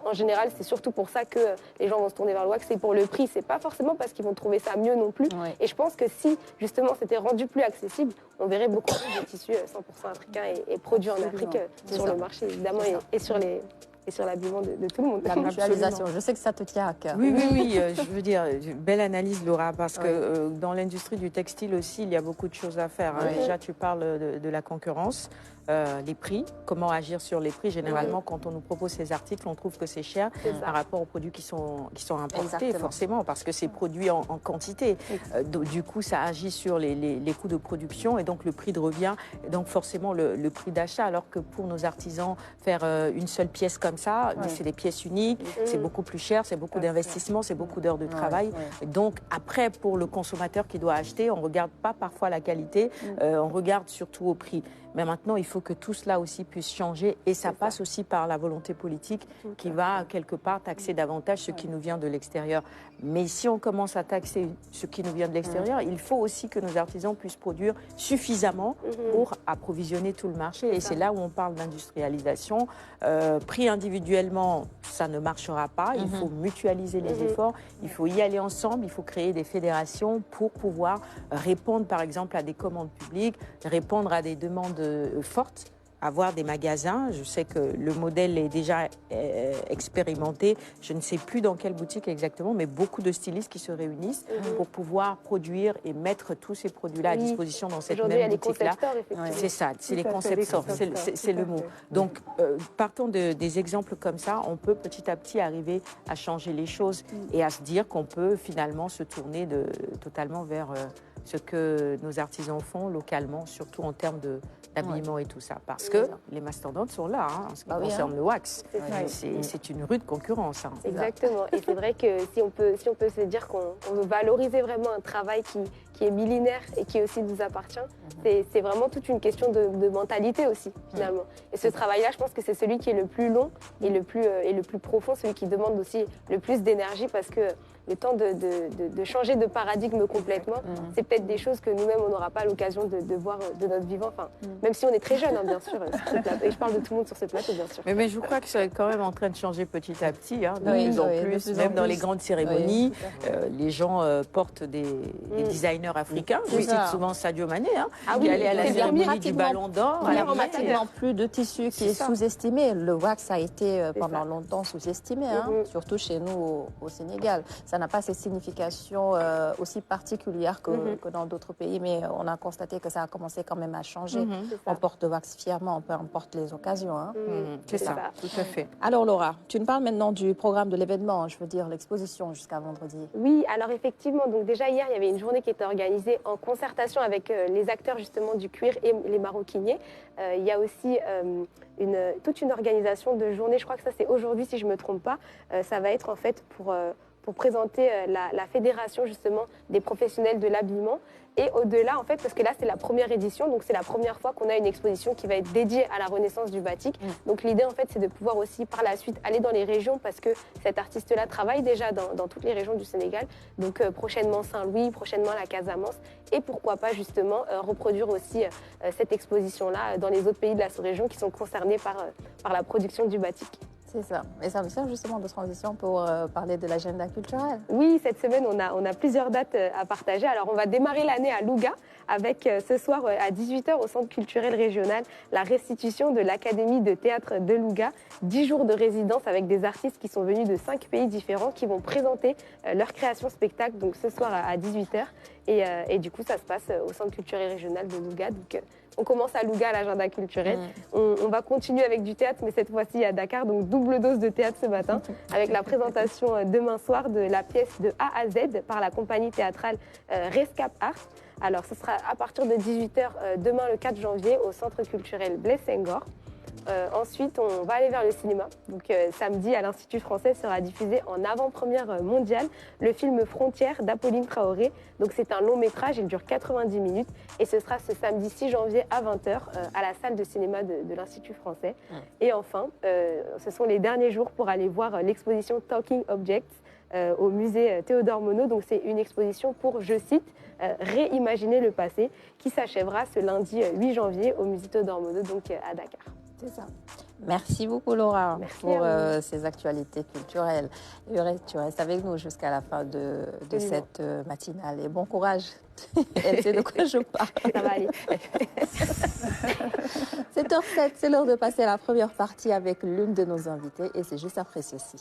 en général, c'est surtout pour ça que les gens vont se tourner vers le wax, c'est pour le prix. C'est pas forcément parce qu'ils vont trouver ça mieux non plus. Et je pense que si justement c'était rendu plus accessible, on verrait beaucoup plus de tissus 100% africains et produits en Afrique sur le marché évidemment et et sur l'habillement de tout le monde. La mutualisation, je sais que ça te tient à cœur. Oui, je veux dire, belle analyse, Laura, parce que dans l'industrie du textile aussi, il y a beaucoup de choses à faire. Déjà, tu parles de la concurrence. Les prix, comment agir sur les prix. Généralement, quand on nous propose ces articles, on trouve que c'est cher par rapport aux produits qui sont importés, forcément, parce que c'est produit en quantité. Du coup, ça agit sur les coûts de production et donc le prix de revient, et donc forcément le prix d'achat. Alors que pour nos artisans, faire une seule pièce comme ça, c'est des pièces uniques, c'est beaucoup plus cher, c'est beaucoup d'investissement, c'est beaucoup d'heures de travail. Donc après, pour le consommateur qui doit acheter, on ne regarde pas parfois la qualité, on regarde surtout au prix. Mais maintenant, il faut que tout cela aussi puisse changer et ça passe aussi par la volonté politique qui va quelque part taxer davantage ce qui nous vient de l'extérieur. Mais si on commence à taxer ce qui nous vient de l'extérieur, il faut aussi que nos artisans puissent produire suffisamment pour approvisionner tout le marché. Et c'est là où on parle d'industrialisation. Pris individuellement, ça ne marchera pas. Il faut mutualiser les efforts. Il faut y aller ensemble. Il faut créer des fédérations pour pouvoir répondre, par exemple, à des commandes publiques, répondre à des demandes fortes, avoir des magasins. Je sais que le modèle est déjà expérimenté. Je ne sais plus dans quelle boutique exactement, mais beaucoup de stylistes qui se réunissent pour pouvoir produire et mettre tous ces produits-là à disposition dans cette même boutique-là. C'est ça, c'est les concepteurs, c'est le mot. Donc, partant des exemples comme ça, on peut petit à petit arriver à changer les choses et à se dire qu'on peut finalement se tourner totalement vers ce que nos artisans font localement, surtout en termes d'habillement et tout ça. Parce que les mastodontes sont là, en ce qui concerne le wax. C'est une rude concurrence. Exactement. Et c'est vrai que si on peut se dire qu'on veut valoriser vraiment un travail qui est millénaire et qui aussi nous appartient, c'est vraiment toute une question de mentalité aussi, finalement. Et ce travail-là, je pense que c'est celui qui est le plus long et le plus profond, celui qui demande aussi le plus d'énergie parce que le temps de changer de paradigme complètement, c'est peut-être des choses que nous-mêmes, on n'aura pas l'occasion de voir de notre vivant, enfin, même si on est très jeune, bien sûr, sur ce plateau. Et je parle de tout le monde sur ce plateau, bien sûr. Mais je crois que c'est quand même en train de changer petit à petit, de plus en plus, même dans les grandes cérémonies. Les gens portent des designers africains. Je cite souvent Sadio Mané, qui allait à la cérémonie du Ballon d'Or. Il n'y a pratiquement plus de tissu qui est sous-estimé. Le wax a été pendant longtemps sous-estimé, surtout chez nous au Sénégal. Ça n'a pas cette signification aussi particulière que dans d'autres pays, mais on a constaté que ça a commencé quand même à changer. On porte le wax fièrement, peu importe les occasions. C'est ça, tout à fait. Alors Laura, tu nous parles maintenant du programme de l'événement, je veux dire l'exposition jusqu'à vendredi. Oui, alors effectivement, donc déjà hier, il y avait une journée qui était organisée en concertation avec les acteurs justement du cuir et les maroquiniers. Il y a aussi toute une organisation de journée, je crois que ça c'est aujourd'hui si je ne me trompe pas. Ça va être en fait pour présenter la fédération justement des professionnels de l'habillement. Et au-delà, en fait, parce que là, c'est la première édition, donc c'est la première fois qu'on a une exposition qui va être dédiée à la renaissance du batik. Donc l'idée, en fait, c'est de pouvoir aussi, par la suite, aller dans les régions, parce que cet artiste-là travaille déjà dans toutes les régions du Sénégal. Donc prochainement Saint-Louis, prochainement la Casamance, et pourquoi pas, justement, reproduire aussi cette exposition-là dans les autres pays de la sous-région qui sont concernés par la production du batik. C'est ça. Et ça me sert justement de transition pour parler de l'agenda culturel. Oui, cette semaine, on a plusieurs dates à partager. Alors, on va démarrer l'année à Louga avec ce soir à 18h au Centre culturel régional la restitution de l'Académie de théâtre de Louga. 10 jours de résidence avec des artistes qui sont venus de 5 pays différents qui vont présenter leur création spectacle donc ce soir à 18h. Et du coup, ça se passe au Centre culturel régional de Louga. Donc, on commence à Louga, l'agenda culturel. On va continuer avec du théâtre, mais cette fois-ci à Dakar. Donc, double dose de théâtre ce matin, avec la présentation demain soir de la pièce de A à Z par la compagnie théâtrale Rescap Art. Alors, ce sera à partir de 18h demain, le 4 janvier, au Centre culturel Blaise Senghor. Ensuite, on va aller vers le cinéma. Donc, samedi, à l'Institut français, sera diffusé en avant-première mondiale le film Frontières d'Apolline Traoré. Donc, c'est un long métrage, il dure 90 minutes. Et ce sera ce samedi 6 janvier à 20h à la salle de cinéma de l'Institut français. Et enfin, ce sont les derniers jours pour aller voir l'exposition Talking Objects au musée Théodore Monod. Donc, c'est une exposition pour, je cite, réimaginer le passé, qui s'achèvera ce lundi 8 janvier au musée Théodore Monod, donc à Dakar. C'est ça. Merci beaucoup Laura pour ces actualités culturelles. Tu restes avec nous jusqu'à la fin de cette matinale. Et bon courage. Elle sait de quoi je parle. Ça va aller. C'est 8h07, c'est l'heure de passer à la première partie avec l'une de nos invitées et c'est juste après ceci.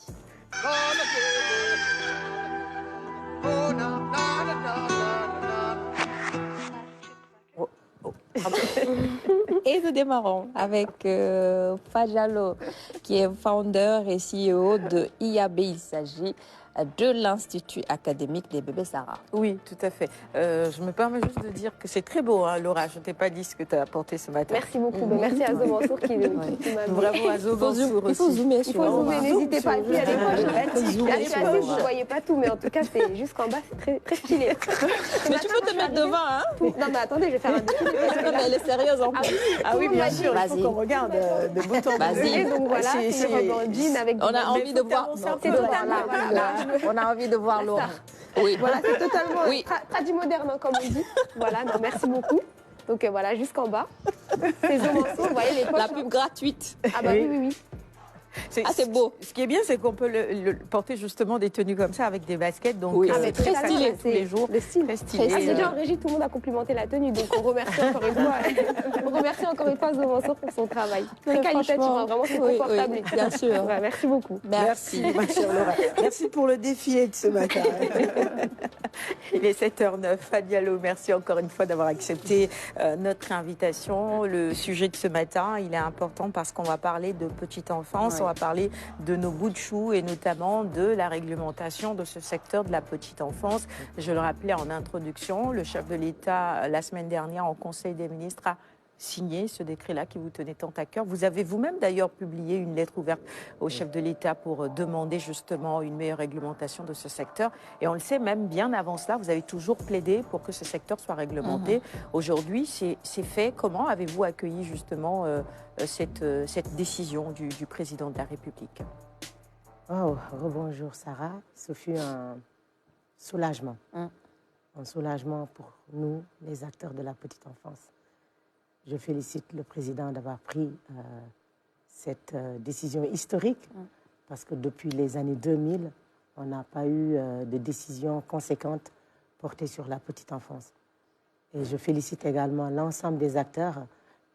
Et nous démarrons avec Fadjalo, qui est founder et CEO de IAB. Il s'agit de l'Institut académique des bébés Sarah. Oui, tout à fait. Je me permets juste de dire que c'est très beau, hein, Laura. Je ne t'ai pas dit ce que tu as apporté ce matin. Merci beaucoup. Merci à Zo Mansour qui m'a mis. Bravo à Zo Mansour aussi. Il faut zoomer. Il faut zoomer, n'hésitez pas. Il y a des poches. Vous ne voyez pas tout, mais en tout cas, c'est jusqu'en bas, c'est très, très stylé. Mais tu peux te mettre devant, hein? Non, mais attendez, je vais faire un défi. Non, mais elle est sérieuse en plus. Ah oui, bien sûr. Il faut qu'on regarde de bout en bout. Vas-y. Donc voilà, c'est un jean avec. On a envie de voir. On a envie de voir Laura. Oui. Voilà, c'est totalement tradi moderne, hein, comme on dit. Voilà, non, merci beaucoup. Donc voilà, jusqu'en bas. C'est Zo Mansour, vous voyez les poches. La pub gratuite. Ah bah oui. C'est beau. Ce qui est bien, c'est qu'on peut le porter justement des tenues comme ça avec des baskets. Donc, c'est très stylé tous les jours. Le style. Très stylé. C'est déjà en régie, tout le monde a complimenté la tenue. Donc on remercie encore une fois. On remercie encore une fois Zo Mansour pour son travail. Très qualitatif, hein, vraiment c'est confortable. Oui, bien sûr. Ouais, merci beaucoup. Merci, ma chère Laura. Merci pour le défilé de ce matin. Il est 7h09. Fadialo, merci encore une fois d'avoir accepté notre invitation. Le sujet de ce matin, il est important parce qu'on va parler de petite enfance. On va parler de nos bouts de chou et notamment de la réglementation de ce secteur de la petite enfance. Je le rappelais en introduction, le chef de l'État, la semaine dernière, en Conseil des ministres, a signé ce décret-là qui vous tenait tant à cœur. Vous avez vous-même d'ailleurs publié une lettre ouverte au chef de l'État pour demander justement une meilleure réglementation de ce secteur. Et on le sait, même bien avant cela, vous avez toujours plaidé pour que ce secteur soit réglementé. Aujourd'hui, c'est fait. Comment avez-vous accueilli justement cette décision du président de la République? Rebonjour Sarah. Ce fut un soulagement. Un soulagement pour nous, les acteurs de la petite enfance. Je félicite le président d'avoir pris cette décision historique parce que depuis les années 2000, on n'a pas eu de décision conséquente portée sur la petite enfance. Et je félicite également l'ensemble des acteurs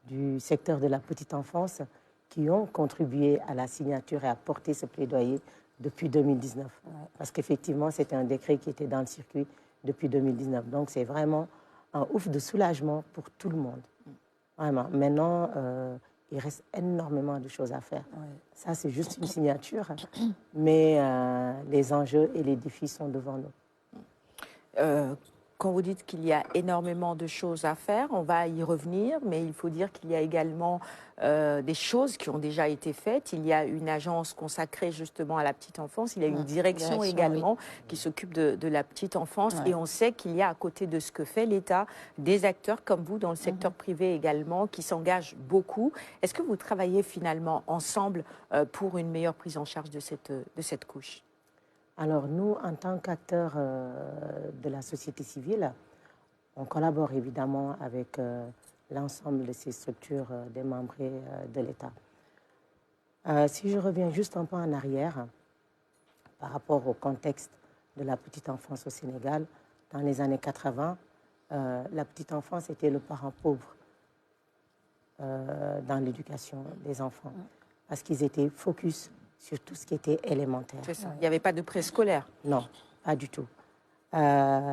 du secteur de la petite enfance qui ont contribué à la signature et à porter ce plaidoyer depuis 2019. Parce qu'effectivement, c'était un décret qui était dans le circuit depuis 2019. Donc, c'est vraiment un ouf de soulagement pour tout le monde. Vraiment. Maintenant, il reste énormément de choses à faire. Ça, c'est juste une signature, mais les enjeux et les défis sont devant nous. Quand vous dites qu'il y a énormément de choses à faire, on va y revenir, mais il faut dire qu'il y a également des choses qui ont déjà été faites. Il y a une agence consacrée justement à la petite enfance. Il y a une direction également qui s'occupe de la petite enfance. Et on sait qu'il y a à côté de ce que fait l'État, des acteurs comme vous dans le secteur privé également qui s'engagent beaucoup. Est-ce que vous travaillez finalement ensemble pour une meilleure prise en charge de cette couche ? Alors nous, en tant qu'acteurs de la société civile, on collabore évidemment avec l'ensemble de ces structures démembrées de l'État. Si je reviens juste un peu en arrière, par rapport au contexte de la petite enfance au Sénégal, dans les années 80, la petite enfance était le parent pauvre dans l'éducation des enfants, parce qu'ils étaient focus sur tout ce qui était élémentaire. C'est ça. Il n'y avait pas de préscolaire? Non, pas du tout. À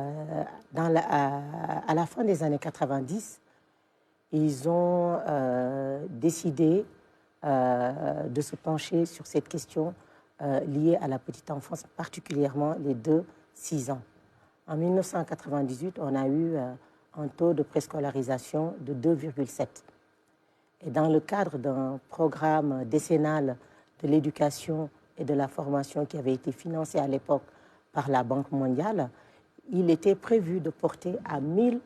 la fin des années 90, ils ont décidé de se pencher sur cette question liée à la petite enfance, particulièrement les 2-6 ans. En 1998, on a eu un taux de préscolarisation de 2,7. Et dans le cadre d'un programme décennal de l'éducation et de la formation qui avait été financé à l'époque par la Banque mondiale, il était prévu de porter à 1000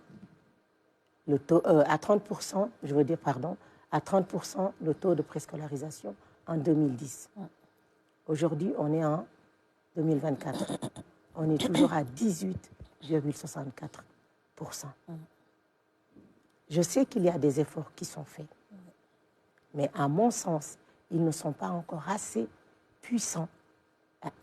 le taux, à 30%, je veux dire, pardon, à 30% le taux de préscolarisation en 2010. Aujourd'hui, on est en 2024. On est toujours à 18,64%. Je sais qu'il y a des efforts qui sont faits, mais à mon sens, ils ne sont pas encore assez puissants,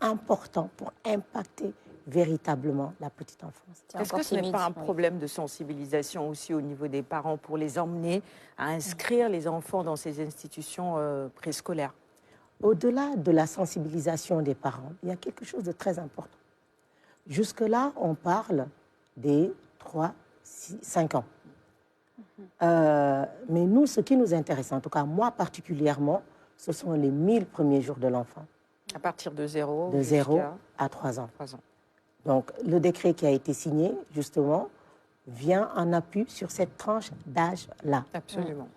importants pour impacter véritablement la petite enfance. Est-ce que ce n'est pas un problème de sensibilisation aussi au niveau des parents pour les emmener à inscrire les enfants dans ces institutions préscolaires? Au-delà de la sensibilisation des parents, il y a quelque chose de très important. Jusque-là, on parle des 3, 5 ans. Mais nous, ce qui nous intéresse, en tout cas moi particulièrement, ce sont les 1000 premiers jours de l'enfant. À partir de 0 De 0 à 3 ans. Donc, le décret qui a été signé, justement, vient en appui sur cette tranche d'âge-là. Absolument.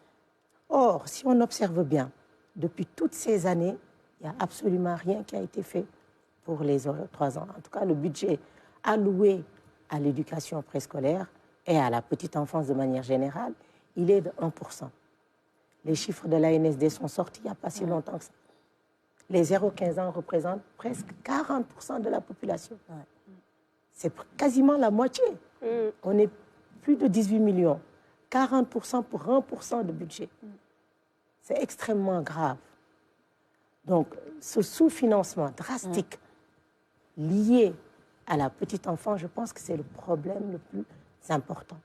Or, si on observe bien, depuis toutes ces années, il n'y a absolument rien qui a été fait pour les 3 ans. En tout cas, le budget alloué à l'éducation préscolaire et à la petite enfance de manière générale, il est de 1%. Les chiffres de l'ANSD sont sortis il n'y a pas si longtemps que ça. Les 0-15 ans représentent presque 40% de la population. C'est quasiment la moitié. On est plus de 18 millions. 40% pour 1% de budget. C'est extrêmement grave. Donc, ce sous-financement drastique lié à la petite enfance, je pense que c'est le problème le plus important.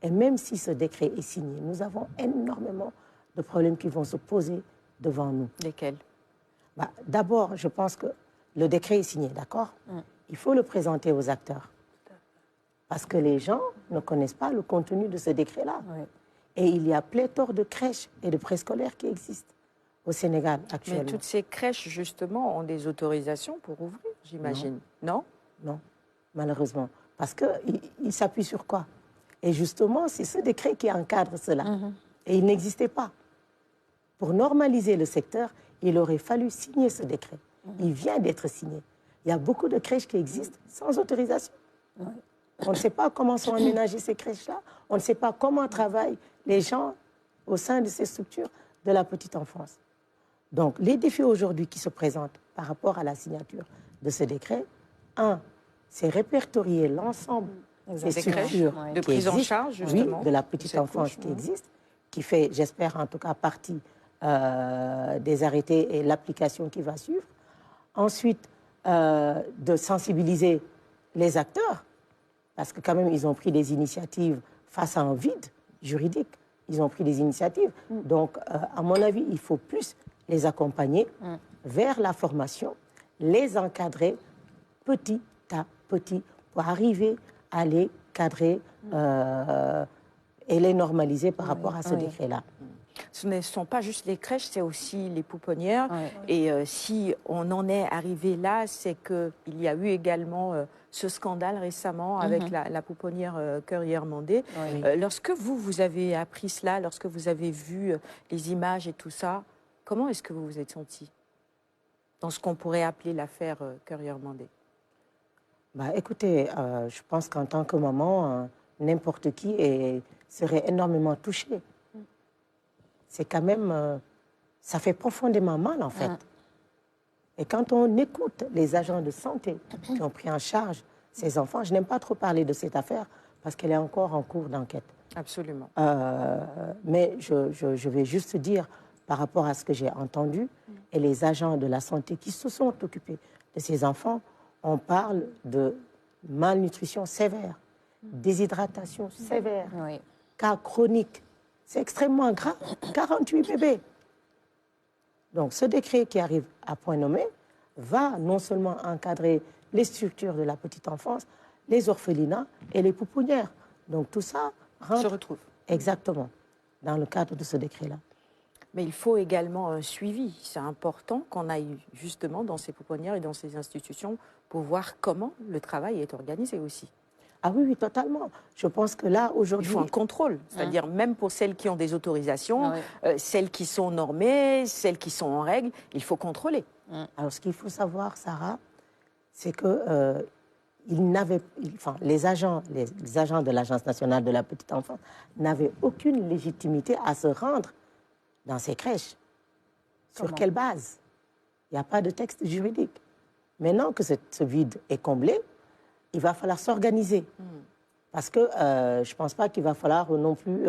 Et même si ce décret est signé, nous avons énormément de problèmes qui vont se poser devant nous. Lesquels? D'abord, je pense que le décret est signé, d'accord? Il faut le présenter aux acteurs. Parce que les gens ne connaissent pas le contenu de ce décret-là. Et il y a pléthore de crèches et de préscolaires qui existent au Sénégal actuellement. Mais toutes ces crèches, justement, ont des autorisations pour ouvrir, j'imagine. Non? Non, malheureusement. Parce qu'il s'appuie sur quoi? Et justement, c'est ce décret qui encadre cela. Et il n'existait pas. Pour normaliser le secteur, il aurait fallu signer ce décret. Il vient d'être signé. Il y a beaucoup de crèches qui existent sans autorisation. On ne sait pas comment sont aménagées ces crèches-là. On ne sait pas comment travaillent les gens au sein de ces structures de la petite enfance. Donc, les défis aujourd'hui qui se présentent par rapport à la signature de ce décret, c'est répertorier l'ensemble des structures de prise en charge, justement, de la petite enfance qui existent, qui fait, j'espère en tout cas, partie des arrêtés et l'application qui va suivre. Ensuite, de sensibiliser les acteurs, parce que quand même, ils ont pris des initiatives face à un vide juridique. Ils ont pris des initiatives. Donc, à mon avis, il faut plus les accompagner vers la formation, les encadrer petit à petit pour arriver à les cadrer et les normaliser par rapport à ce décret-là. Ce ne sont pas juste les crèches, c'est aussi les pouponnières. Et si on en est arrivé là, c'est qu'il y a eu également ce scandale récemment avec la pouponnière Cœur-Mandé. Lorsque vous avez appris cela, lorsque vous avez vu les images et tout ça, comment est-ce que vous vous êtes senti dans ce qu'on pourrait appeler l'affaire Cœur-Mandé? Écoutez, je pense qu'en tant que maman, n'importe qui serait énormément touché. C'est quand même, ça fait profondément mal en fait. Et quand on écoute les agents de santé qui ont pris en charge ces enfants, je n'aime pas trop parler de cette affaire parce qu'elle est encore en cours d'enquête. Absolument. Mais je vais juste dire, par rapport à ce que j'ai entendu, et les agents de la santé qui se sont occupés de ces enfants, on parle de malnutrition sévère, déshydratation sévère, cas chroniques. C'est extrêmement grave, 48 bébés. Donc ce décret qui arrive à point nommé va non seulement encadrer les structures de la petite enfance, les orphelinats et les pouponnières. Donc tout ça rentre se retrouve. Exactement dans le cadre de ce décret-là. Mais il faut également un suivi. C'est important qu'on aille justement dans ces pouponnières et dans ces institutions pour voir comment le travail est organisé aussi. Ah oui, totalement. Je pense que là, aujourd'hui... Il faut un contrôle, c'est-à-dire même pour celles qui ont des autorisations, celles qui sont normées, celles qui sont en règle, il faut contrôler. Alors, ce qu'il faut savoir, Sarah, c'est que les agents de l'Agence nationale de la petite enfance n'avaient aucune légitimité à se rendre dans ces crèches. Sur quelle base? Il n'y a pas de texte juridique. Maintenant que ce vide est comblé, il va falloir s'organiser. Parce que je ne pense pas qu'il va falloir non plus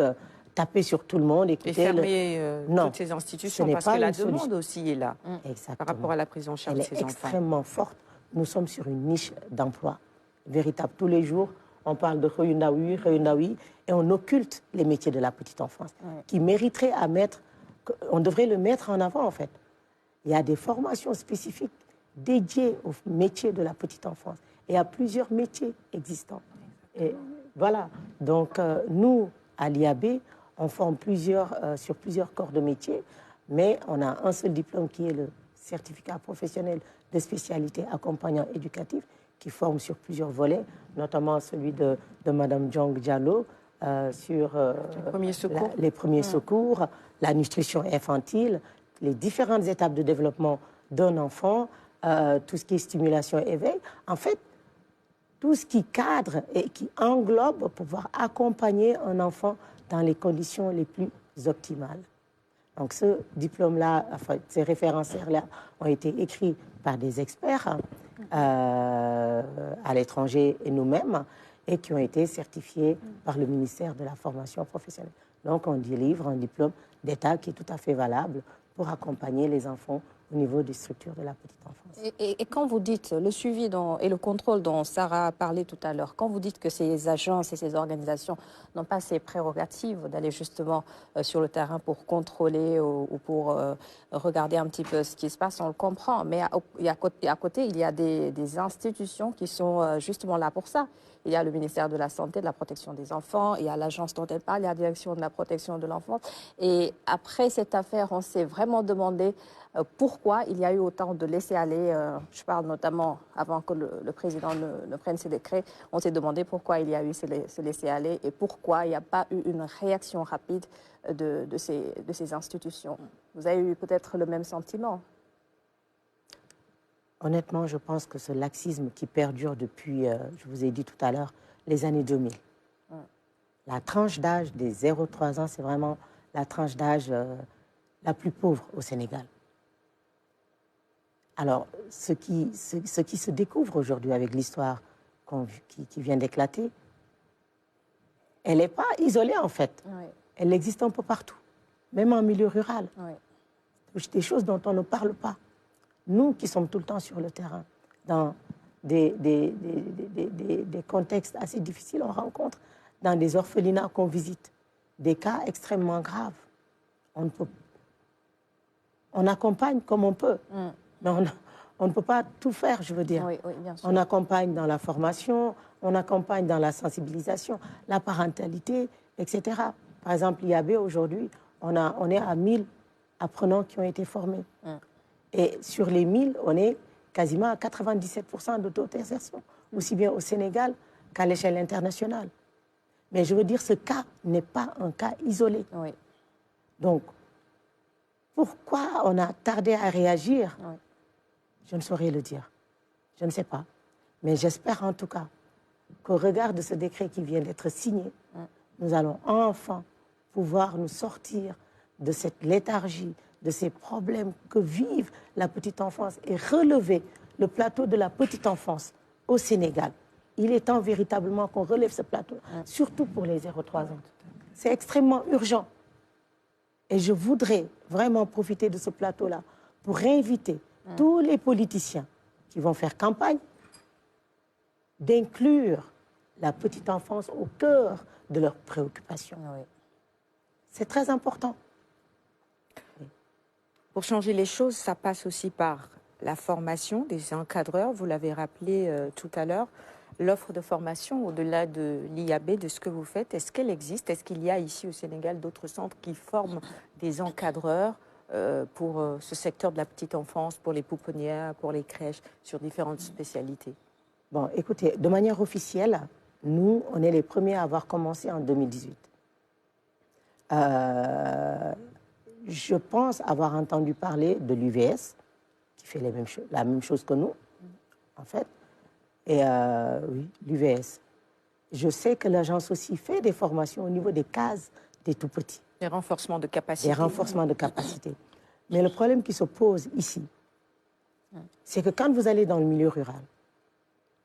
taper sur tout le monde. Et fermer toutes ces institutions, parce que la demande aussi est là. Par rapport à la prise en charge de ces enfants. Elle est extrêmement forte. Nous sommes sur une niche d'emploi. véritable. Tous les jours, on parle de Khoyundawi, et on occulte les métiers de la petite enfance, qui mériteraient à mettre, on devrait le mettre en avant en fait. Il y a des formations spécifiques dédiées aux métiers de la petite enfance. Et il y a plusieurs métiers existants. Et voilà, donc nous, à l'IAB, on forme sur plusieurs corps de métiers, mais on a un seul diplôme qui est le certificat professionnel de spécialité accompagnant éducatif, qui forme sur plusieurs volets, notamment celui de Mme Jong Diallo sur les premiers secours, la nutrition infantile, les différentes étapes de développement d'un enfant, tout ce qui est stimulation et éveil. En fait, tout ce qui cadre et qui englobe pour pouvoir accompagner un enfant dans les conditions les plus optimales. Donc ce diplôme-là, enfin, ces référentiaires-là ont été écrits par des experts à l'étranger et nous-mêmes, et qui ont été certifiés par le ministère de la formation professionnelle. Donc on délivre un diplôme d'État qui est tout à fait valable pour accompagner les enfants au niveau des structures de la petite enfance. Et quand vous dites le suivi et le contrôle dont Sarah a parlé tout à l'heure, quand vous dites que ces agences et ces organisations n'ont pas ces prérogatives d'aller justement sur le terrain pour contrôler ou pour regarder un petit peu ce qui se passe, on le comprend. Mais à côté, il y a des institutions qui sont justement là pour ça. Il y a le ministère de la Santé, de la Protection des enfants, il y a l'agence dont elle parle, il y a la direction de la protection de l'enfance. Et après cette affaire, on s'est vraiment demandé pourquoi il y a eu autant de laisser-aller. Je parle notamment avant que le président ne prenne ses décrets. On s'est demandé pourquoi il y a eu ce laisser-aller et pourquoi il n'y a pas eu une réaction rapide de ces institutions. Vous avez eu peut-être le même sentiment? Honnêtement, je pense que ce laxisme qui perdure depuis, je vous ai dit tout à l'heure, les années 2000. La tranche d'âge des 0-3 ans, c'est vraiment la tranche d'âge la plus pauvre au Sénégal. Alors, ce qui se découvre aujourd'hui avec l'histoire qui vient d'éclater, elle n'est pas isolée en fait. Oui. Elle existe un peu partout, même en milieu rural. Oui. Des choses dont on ne parle pas. Nous qui sommes tout le temps sur le terrain, dans des contextes assez difficiles, on rencontre dans des orphelinats qu'on visite des cas extrêmement graves. On accompagne comme on peut, mais on ne peut pas tout faire, je veux dire. Oui, bien sûr. On accompagne dans la formation, on accompagne dans la sensibilisation, la parentalité, etc. Par exemple, l'IAB, aujourd'hui, on est à 1000 apprenants qui ont été formés. Et sur les 1000, on est quasiment à 97% de taux d'insertion, aussi bien au Sénégal qu'à l'échelle internationale. Mais je veux dire, ce cas n'est pas un cas isolé. Oui. Donc, pourquoi on a tardé à réagir? Je ne saurais le dire. Je ne sais pas. Mais j'espère en tout cas qu'au regard de ce décret qui vient d'être signé, nous allons enfin pouvoir nous sortir de cette léthargie, de ces problèmes que vive la petite enfance et relever le plateau de la petite enfance au Sénégal. Il est temps véritablement qu'on relève ce plateau, surtout pour les 0-3 ans. C'est extrêmement urgent. Et je voudrais vraiment profiter de ce plateau-là pour réinviter tous les politiciens qui vont faire campagne d'inclure la petite enfance au cœur de leurs préoccupations. C'est très important. Pour changer les choses, ça passe aussi par la formation des encadreurs. Vous l'avez rappelé tout à l'heure. L'offre de formation, au-delà de l'IAB, de ce que vous faites, est-ce qu'elle existe? Est-ce qu'il y a ici au Sénégal d'autres centres qui forment des encadreurs pour ce secteur de la petite enfance, pour les pouponnières, pour les crèches, sur différentes spécialités? Bon, écoutez, de manière officielle, nous, on est les premiers à avoir commencé en 2018. Je pense avoir entendu parler de l'UVS, qui fait la même chose que nous, en fait. Et oui, l'UVS. Je sais que l'agence aussi fait des formations au niveau des cases des tout-petits. Des renforcements de capacité. Des renforcements de capacité. Mais le problème qui se pose ici, c'est que quand vous allez dans le milieu rural,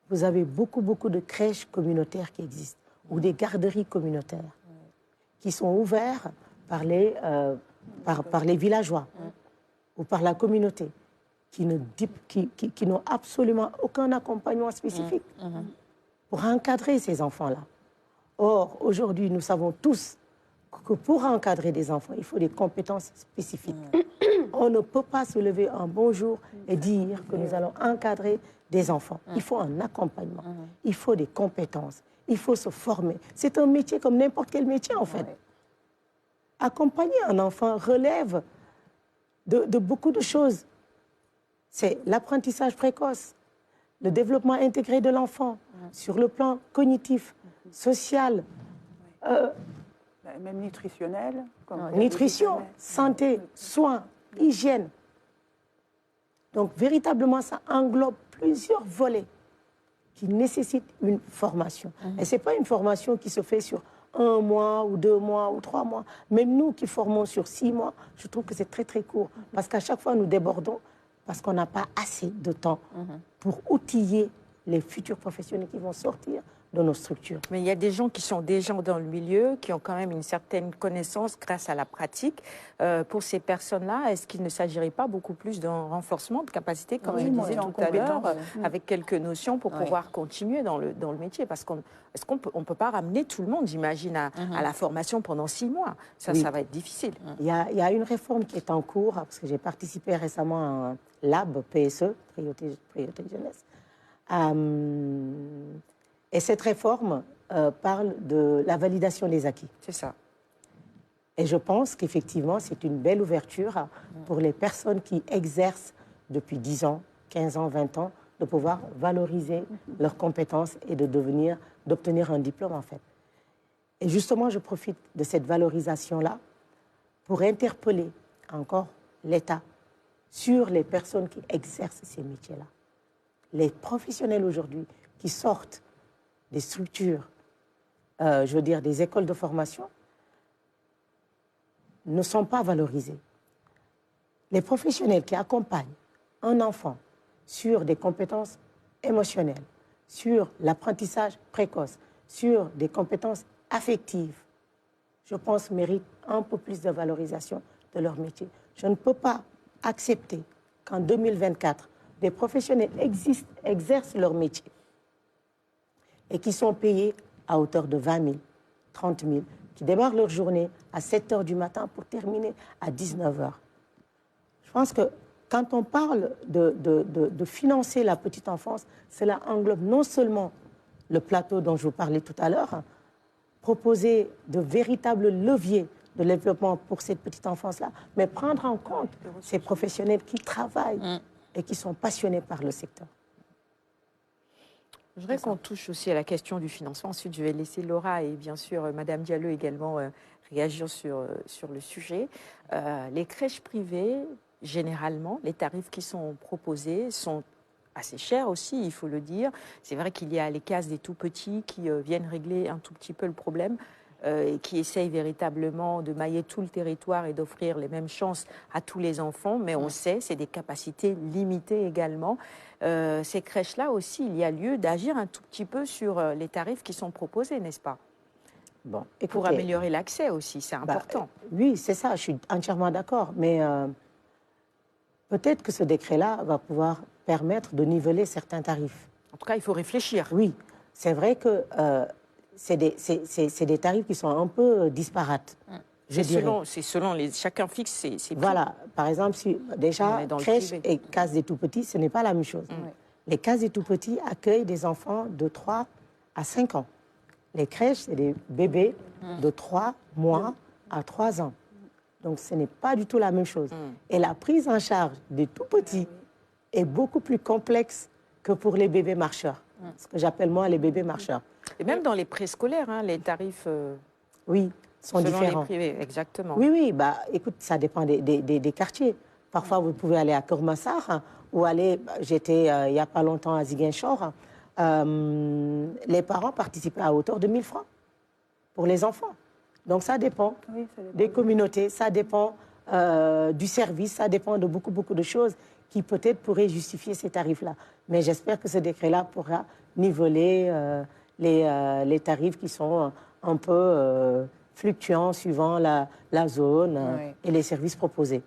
vous avez beaucoup de crèches communautaires qui existent, ou des garderies communautaires, qui sont ouvertes par les villageois ou par la communauté, qui n'ont absolument aucun accompagnement spécifique. pour encadrer ces enfants-là. Or, aujourd'hui, nous savons tous que pour encadrer des enfants, il faut des compétences spécifiques. On ne peut pas se lever un bon jour et dire que nous allons encadrer des enfants. Il faut un accompagnement, il faut des compétences, il faut se former. C'est un métier comme n'importe quel métier, en fait. Accompagner un enfant relève de beaucoup de choses. C'est l'apprentissage précoce, le développement intégré de l'enfant, sur le plan cognitif, social, même nutritionnel. Nutrition, santé, soins, hygiène. Donc, véritablement, ça englobe plusieurs volets qui nécessitent une formation. Et ce n'est pas une formation qui se fait sur 1 mois ou 2 mois ou 3 mois. Même nous qui formons sur 6 mois, je trouve que c'est très, très court. Parce qu'à chaque fois, nous débordons parce qu'on n'a pas assez de temps pour outiller les futurs professionnels qui vont sortir de nos structures. Mais il y a des gens qui sont déjà dans le milieu, qui ont quand même une certaine connaissance grâce à la pratique. Pour ces personnes-là, est-ce qu'il ne s'agirait pas beaucoup plus d'un renforcement de capacité, comme je disais tout à l'heure, avec quelques notions pour pouvoir continuer dans le métier? Parce qu'on ne peut pas ramener tout le monde, j'imagine, à la formation pendant 6 mois. Ça va être difficile. Il y a une réforme qui est en cours, parce que j'ai participé récemment à un lab PSE, Priorité Jeunesse. Et cette réforme parle de la validation des acquis. C'est ça. Et je pense qu'effectivement, c'est une belle ouverture pour les personnes qui exercent depuis 10 ans, 15 ans, 20 ans, de pouvoir valoriser leurs compétences et d'obtenir un diplôme, en fait. Et justement, je profite de cette valorisation-là pour interpeller encore l'État sur les personnes qui exercent ces métiers-là. Les professionnels aujourd'hui qui sortent des structures, je veux dire des écoles de formation, ne sont pas valorisés. Les professionnels qui accompagnent un enfant sur des compétences émotionnelles, sur l'apprentissage précoce, sur des compétences affectives, je pense méritent un peu plus de valorisation de leur métier. Je ne peux pas accepter qu'en 2024, des professionnels exercent leur métier et qui sont payés à hauteur de 20 000, 30 000, qui démarrent leur journée à 7 h du matin pour terminer à 19 h. Je pense que quand on parle de financer la petite enfance, cela englobe non seulement le plateau dont je vous parlais tout à l'heure, proposer de véritables leviers de développement pour cette petite enfance-là, mais prendre en compte ces professionnels qui travaillent et qui sont passionnés par le secteur. Je voudrais qu'on touche aussi à la question du financement. Ensuite, je vais laisser Laura et bien sûr Madame Diallo également réagir sur le sujet. Les crèches privées, généralement, les tarifs qui sont proposés sont assez chers aussi, il faut le dire. C'est vrai qu'il y a les cases des tout-petits qui viennent régler un tout petit peu le problème et qui essayent véritablement de mailler tout le territoire et d'offrir les mêmes chances à tous les enfants. Mais on sait, c'est des capacités limitées également. Ces crèches-là aussi, il y a lieu d'agir un tout petit peu sur les tarifs qui sont proposés, n'est-ce pas? Bon, écoutez, pour améliorer l'accès aussi, c'est important. Oui, c'est ça, je suis entièrement d'accord. Mais peut-être que ce décret-là va pouvoir permettre de niveler certains tarifs. En tout cas, il faut réfléchir. Oui, c'est vrai que c'est des tarifs qui sont un peu disparates. C'est selon les... Chacun fixe ses prix. Voilà, par exemple, si déjà, crèche et case des tout-petits, ce n'est pas la même chose. Les cases des tout-petits accueillent des enfants de 3 à 5 ans. Les crèches, c'est des bébés de 3 mois à 3 ans. Donc, ce n'est pas du tout la même chose. Et la prise en charge des tout-petits est beaucoup plus complexe que pour les bébés marcheurs. Ce que j'appelle, moi, les bébés marcheurs. Et même dans les préscolaires, hein, les tarifs... oui, sont différents. Les privés, exactement. Oui, oui, bah, écoute, ça dépend des quartiers. Parfois, vous pouvez aller à Kermassar ou aller... J'étais il n'y a pas longtemps à Ziguinchor. Les parents participaient à hauteur de 1 000 francs pour les enfants. Donc, ça dépend des communautés, ça dépend du service, ça dépend de beaucoup de choses qui peut-être pourraient justifier ces tarifs-là. Mais j'espère que ce décret-là pourra niveler les tarifs qui sont un peu fluctuants suivant la zone et les services proposés.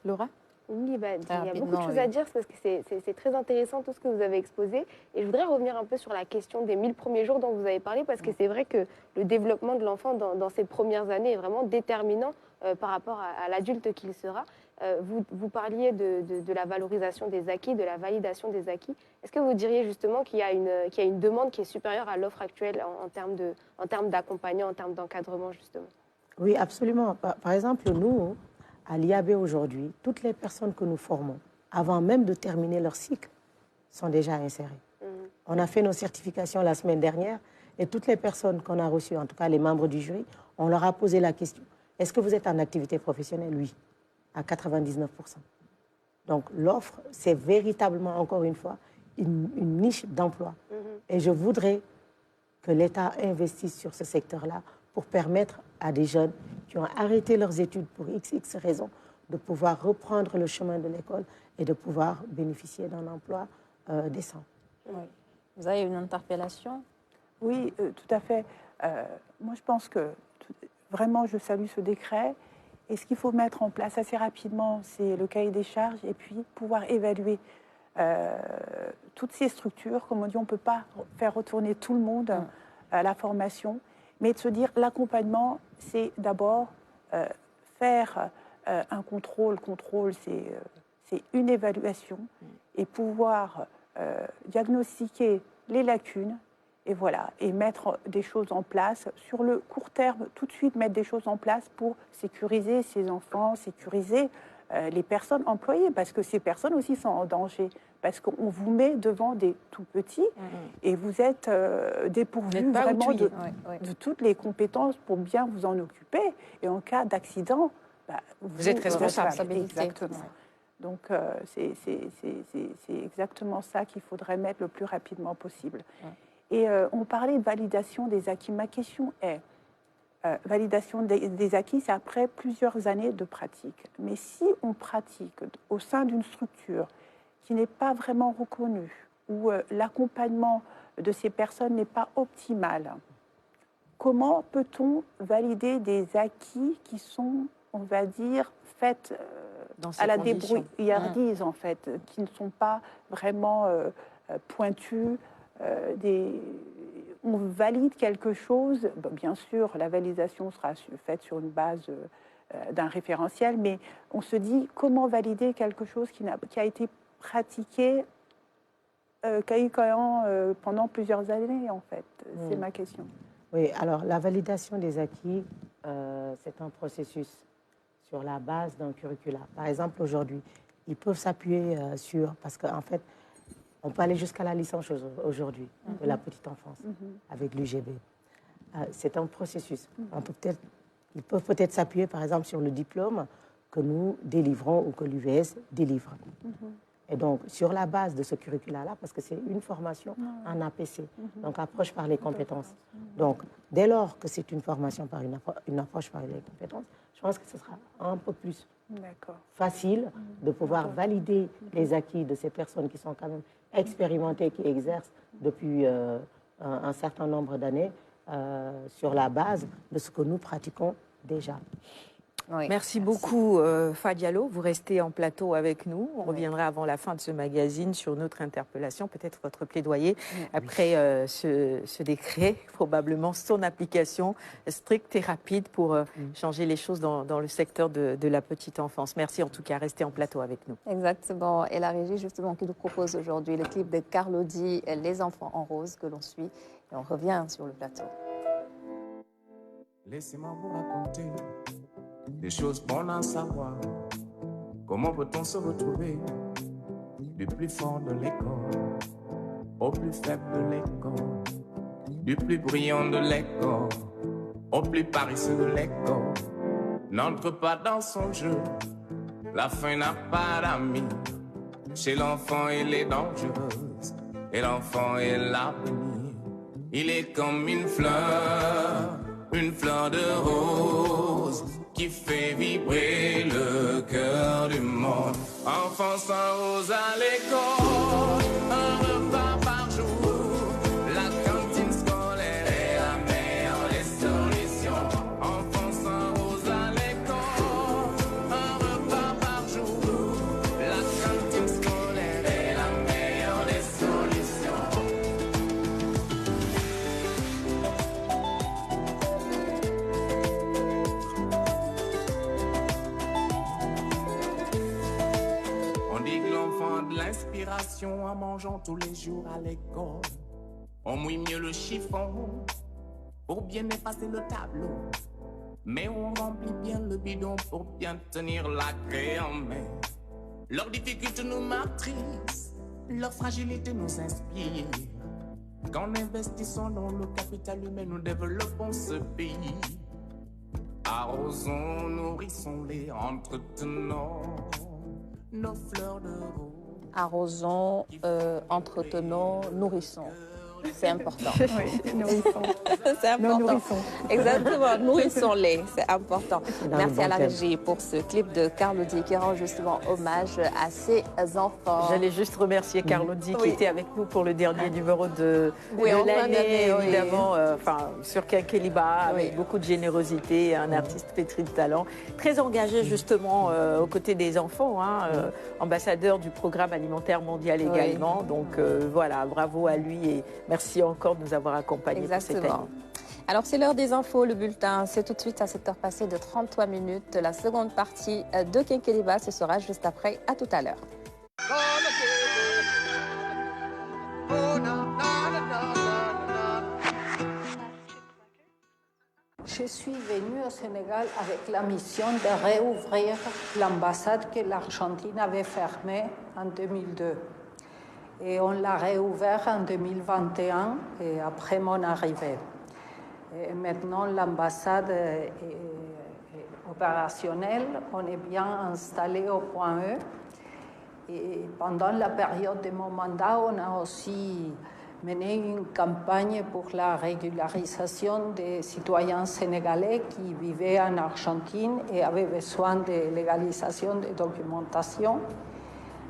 Laura ? Oui, bah, il y a beaucoup de choses à dire parce que c'est très intéressant tout ce que vous avez exposé. Et je voudrais revenir un peu sur la question des 1000 premiers jours dont vous avez parlé parce que c'est vrai que le développement de l'enfant dans ses premières années est vraiment déterminant par rapport à l'adulte qu'il sera. Vous parliez de la valorisation des acquis, de la validation des acquis. Est-ce que vous diriez justement qu'il y a une demande qui est supérieure à l'offre actuelle en termes d'accompagnant, en termes d'encadrement justement? Oui, absolument. Par exemple, nous, à l'IAB aujourd'hui, toutes les personnes que nous formons, avant même de terminer leur cycle, sont déjà insérées. On a fait nos certifications la semaine dernière et toutes les personnes qu'on a reçues, en tout cas les membres du jury, on leur a posé la question, est-ce que vous êtes en activité professionnelle? Oui, à 99%. Donc l'offre, c'est véritablement, encore une fois, une niche d'emploi. Et je voudrais que l'État investisse sur ce secteur-là pour permettre à des jeunes qui ont arrêté leurs études pour XX raisons de pouvoir reprendre le chemin de l'école et de pouvoir bénéficier d'un emploi décent. Oui. Vous avez une interpellation? Oui, tout à fait. Moi, je pense que vraiment, je salue ce décret. Et ce qu'il faut mettre en place assez rapidement, c'est le cahier des charges et puis pouvoir évaluer toutes ces structures. Comme on dit, on ne peut pas faire retourner tout le monde à la formation. Mais de se dire, l'accompagnement, c'est d'abord faire un contrôle. Contrôle, c'est une évaluation et pouvoir diagnostiquer les lacunes et voilà, et mettre des choses en place. Sur le court terme, tout de suite mettre des choses en place pour sécuriser ces enfants, sécuriser les personnes employées, parce que ces personnes aussi sont en danger. Parce qu'on vous met devant des tout-petits et vous êtes dépourvu vraiment de toutes les compétences pour bien vous en occuper. Et en cas d'accident, vous êtes responsable. Exactement. Donc, c'est exactement ça qu'il faudrait mettre le plus rapidement possible. Et on parlait de validation des acquis. Ma question est, validation des acquis, c'est après plusieurs années de pratique. Mais si on pratique au sein d'une structure qui n'est pas vraiment reconnue, où l'accompagnement de ces personnes n'est pas optimal, comment peut-on valider des acquis qui sont, on va dire, faits à la débrouillardise, en fait, qui ne sont pas vraiment pointus. On valide quelque chose, bien sûr, la validation sera faite sur une base d'un référentiel, mais on se dit comment valider quelque chose qui a été pratiqué, qui a eu quand même pendant plusieurs années, en fait. C'est ma question. Oui, alors la validation des acquis, c'est un processus sur la base d'un curricula. Par exemple, aujourd'hui, ils peuvent s'appuyer sur, parce qu'en fait, on peut aller jusqu'à la licence aujourd'hui de la petite enfance avec l'UGB. C'est un processus. Ils peuvent peut-être s'appuyer, par exemple, sur le diplôme que nous délivrons ou que l'UVS délivre. Et donc, sur la base de ce curricula-là, parce que c'est une formation en APC, donc approche par les compétences. Donc, dès lors que c'est une formation par une approche par les compétences, je pense que ce sera un peu plus facile de pouvoir valider les acquis de ces personnes qui sont quand même expérimentées, qui exercent depuis un certain nombre d'années sur la base de ce que nous pratiquons déjà. Oui, merci beaucoup, Fadialo. Vous restez en plateau avec nous. On reviendra avant la fin de ce magazine sur notre interpellation, peut-être votre plaidoyer après ce décret, probablement son application stricte et rapide pour changer les choses dans le secteur de la petite enfance. Merci en tout cas, restez en plateau avec nous. Exactement. Et la régie, justement, qui nous propose aujourd'hui le clip de Carlo Di, Les enfants en rose, que l'on suit. Et on revient sur le plateau. Laissez-moi vous raconter des choses bonnes à savoir. Comment peut-on se retrouver du plus fort de l'école au plus faible de l'école, du plus brillant de l'école au plus paresseux de l'école? N'entre pas dans son jeu, la fin n'a pas d'amis. Chez l'enfant elle est dangereuse et l'enfant est l'avenir. Il est comme une fleur de rose qui fait vibrer le cœur du monde. Enfant sans rose à l'école, un repas par jour, la cantine scolaire est la meilleure des solutions. Enfant sans rose à l'école, un repas par jour, l'éducation en mangeant tous les jours à l'école. On mouille mieux le chiffon pour bien effacer le tableau. Mais on remplit bien le bidon pour bien tenir la craie en main. Leurs difficultés nous martyrisent, leur fragilité nous inspire. Qu'en investissant dans le capital humain, nous développons ce pays. Arrosons, nourrissons-les, entretenons nos fleurs de rose. Arrosons, entretenons, nourrissons. C'est important. Oui, nourrissons. C'est important. Nourrissons. Exactement, nourrissons-les, c'est important. Merci à la régie pour ce clip de Carlo Di qui rend justement hommage à ses enfants. J'allais juste remercier Carlo Di qui était avec nous pour le dernier numéro de l'année, évidemment, sur Kenkeliba, avec beaucoup de générosité, un artiste pétri de talent, très engagé justement aux côtés des enfants, ambassadeur du programme alimentaire mondial également. Donc voilà, bravo à lui et merci encore de nous avoir accompagnés pour cette année. Alors c'est l'heure des infos, le bulletin, c'est tout de suite à 7h passées de 33 minutes. La seconde partie de Kenkeliba, ce sera juste après, à tout à l'heure. Je suis venue au Sénégal avec la mission de réouvrir l'ambassade que l'Argentine avait fermée en 2002. Et on l'a réouvert en 2021 et après mon arrivée. Et maintenant, l'ambassade est opérationnelle, on est bien installé au point E. Et pendant la période de mon mandat, on a aussi mené une campagne pour la régularisation des citoyens sénégalais qui vivaient en Argentine et avaient besoin de légalisation de documentation.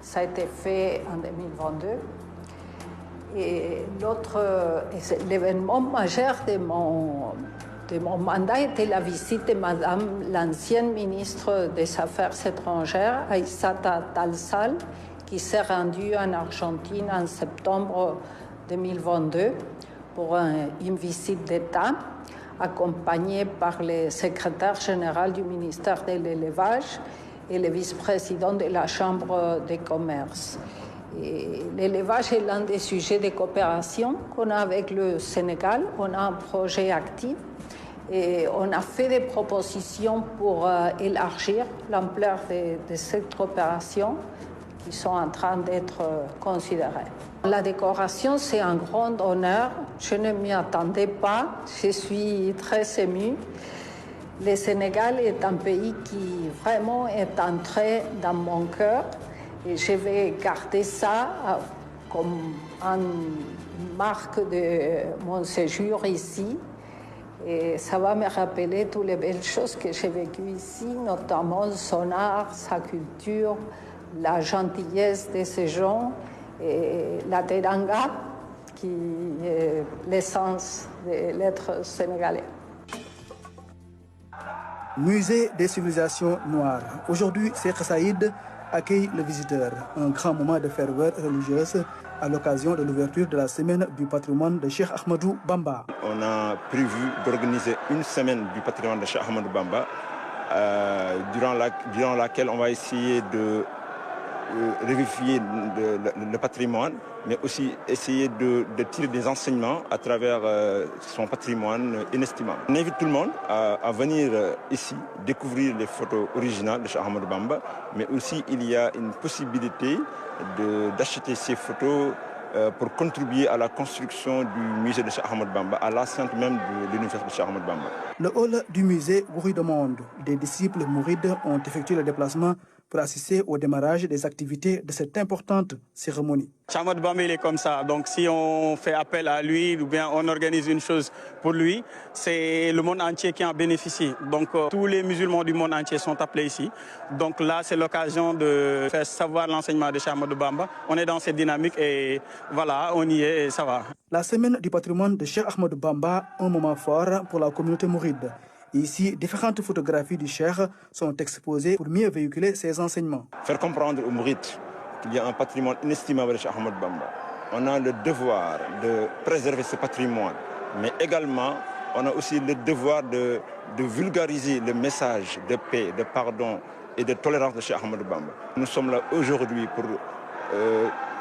Ça a été fait en 2022. Et l'événement majeur de mon mandat était la visite de Madame l'ancienne ministre des Affaires étrangères, Aïssata Tall Sall, qui s'est rendue en Argentine en septembre 2022 pour une visite d'État, accompagnée par le secrétaire général du ministère de l'Élevage et le vice-président de la Chambre de commerce. L'élevage est l'un des sujets de coopération qu'on a avec le Sénégal. On a un projet actif et on a fait des propositions pour élargir l'ampleur de cette coopération qui sont en train d'être considérées. La décoration, c'est un grand honneur. Je ne m'y attendais pas. Je suis très émue. Le Sénégal est un pays qui vraiment est entré dans mon cœur et je vais garder ça comme une marque de mon séjour ici. Et ça va me rappeler toutes les belles choses que j'ai vécues ici, notamment son art, sa culture, la gentillesse de ces gens et la teranga qui est l'essence de l'être sénégalais. Musée des civilisations noires. Aujourd'hui, Cheikh Saïd accueille le visiteur. Un grand moment de ferveur religieuse à l'occasion de l'ouverture de la semaine du patrimoine de Cheikh Ahmadou Bamba. On a prévu d'organiser une semaine du patrimoine de Cheikh Ahmadou Bamba durant laquelle on va essayer de revivifier le patrimoine, mais aussi essayer de tirer des enseignements à travers son patrimoine inestimable. On invite tout le monde à venir ici découvrir les photos originales de Cheikh Ahmadou Bamba, mais aussi il y a une possibilité d'acheter ces photos pour contribuer à la construction du musée de Cheikh Ahmadou Bamba, à l'enceinte même de l'université de Cheikh Ahmadou Bamba. Le hall du musée Goury de Monde, des disciples mourides ont effectué le déplacement pour assister au démarrage des activités de cette importante cérémonie. Cheikh Ahmadou Bamba, il est comme ça. Donc si on fait appel à lui ou bien on organise une chose pour lui, c'est le monde entier qui en bénéficie. Donc tous les musulmans du monde entier sont appelés ici. Donc là, c'est l'occasion de faire savoir l'enseignement de Cheikh Ahmadou Bamba. On est dans cette dynamique et voilà, on y est et ça va. La semaine du patrimoine de Cheikh Ahmadou Bamba, un moment fort pour la communauté mouride. Ici, différentes photographies du Cheikh sont exposées pour mieux véhiculer ses enseignements. Faire comprendre aux mourides qu'il y a un patrimoine inestimable de Cheikh Ahmadou Bamba. On a le devoir de préserver ce patrimoine, mais également on a aussi le devoir de vulgariser le message de paix, de pardon et de tolérance de Cheikh Ahmadou Bamba. Nous sommes là aujourd'hui pour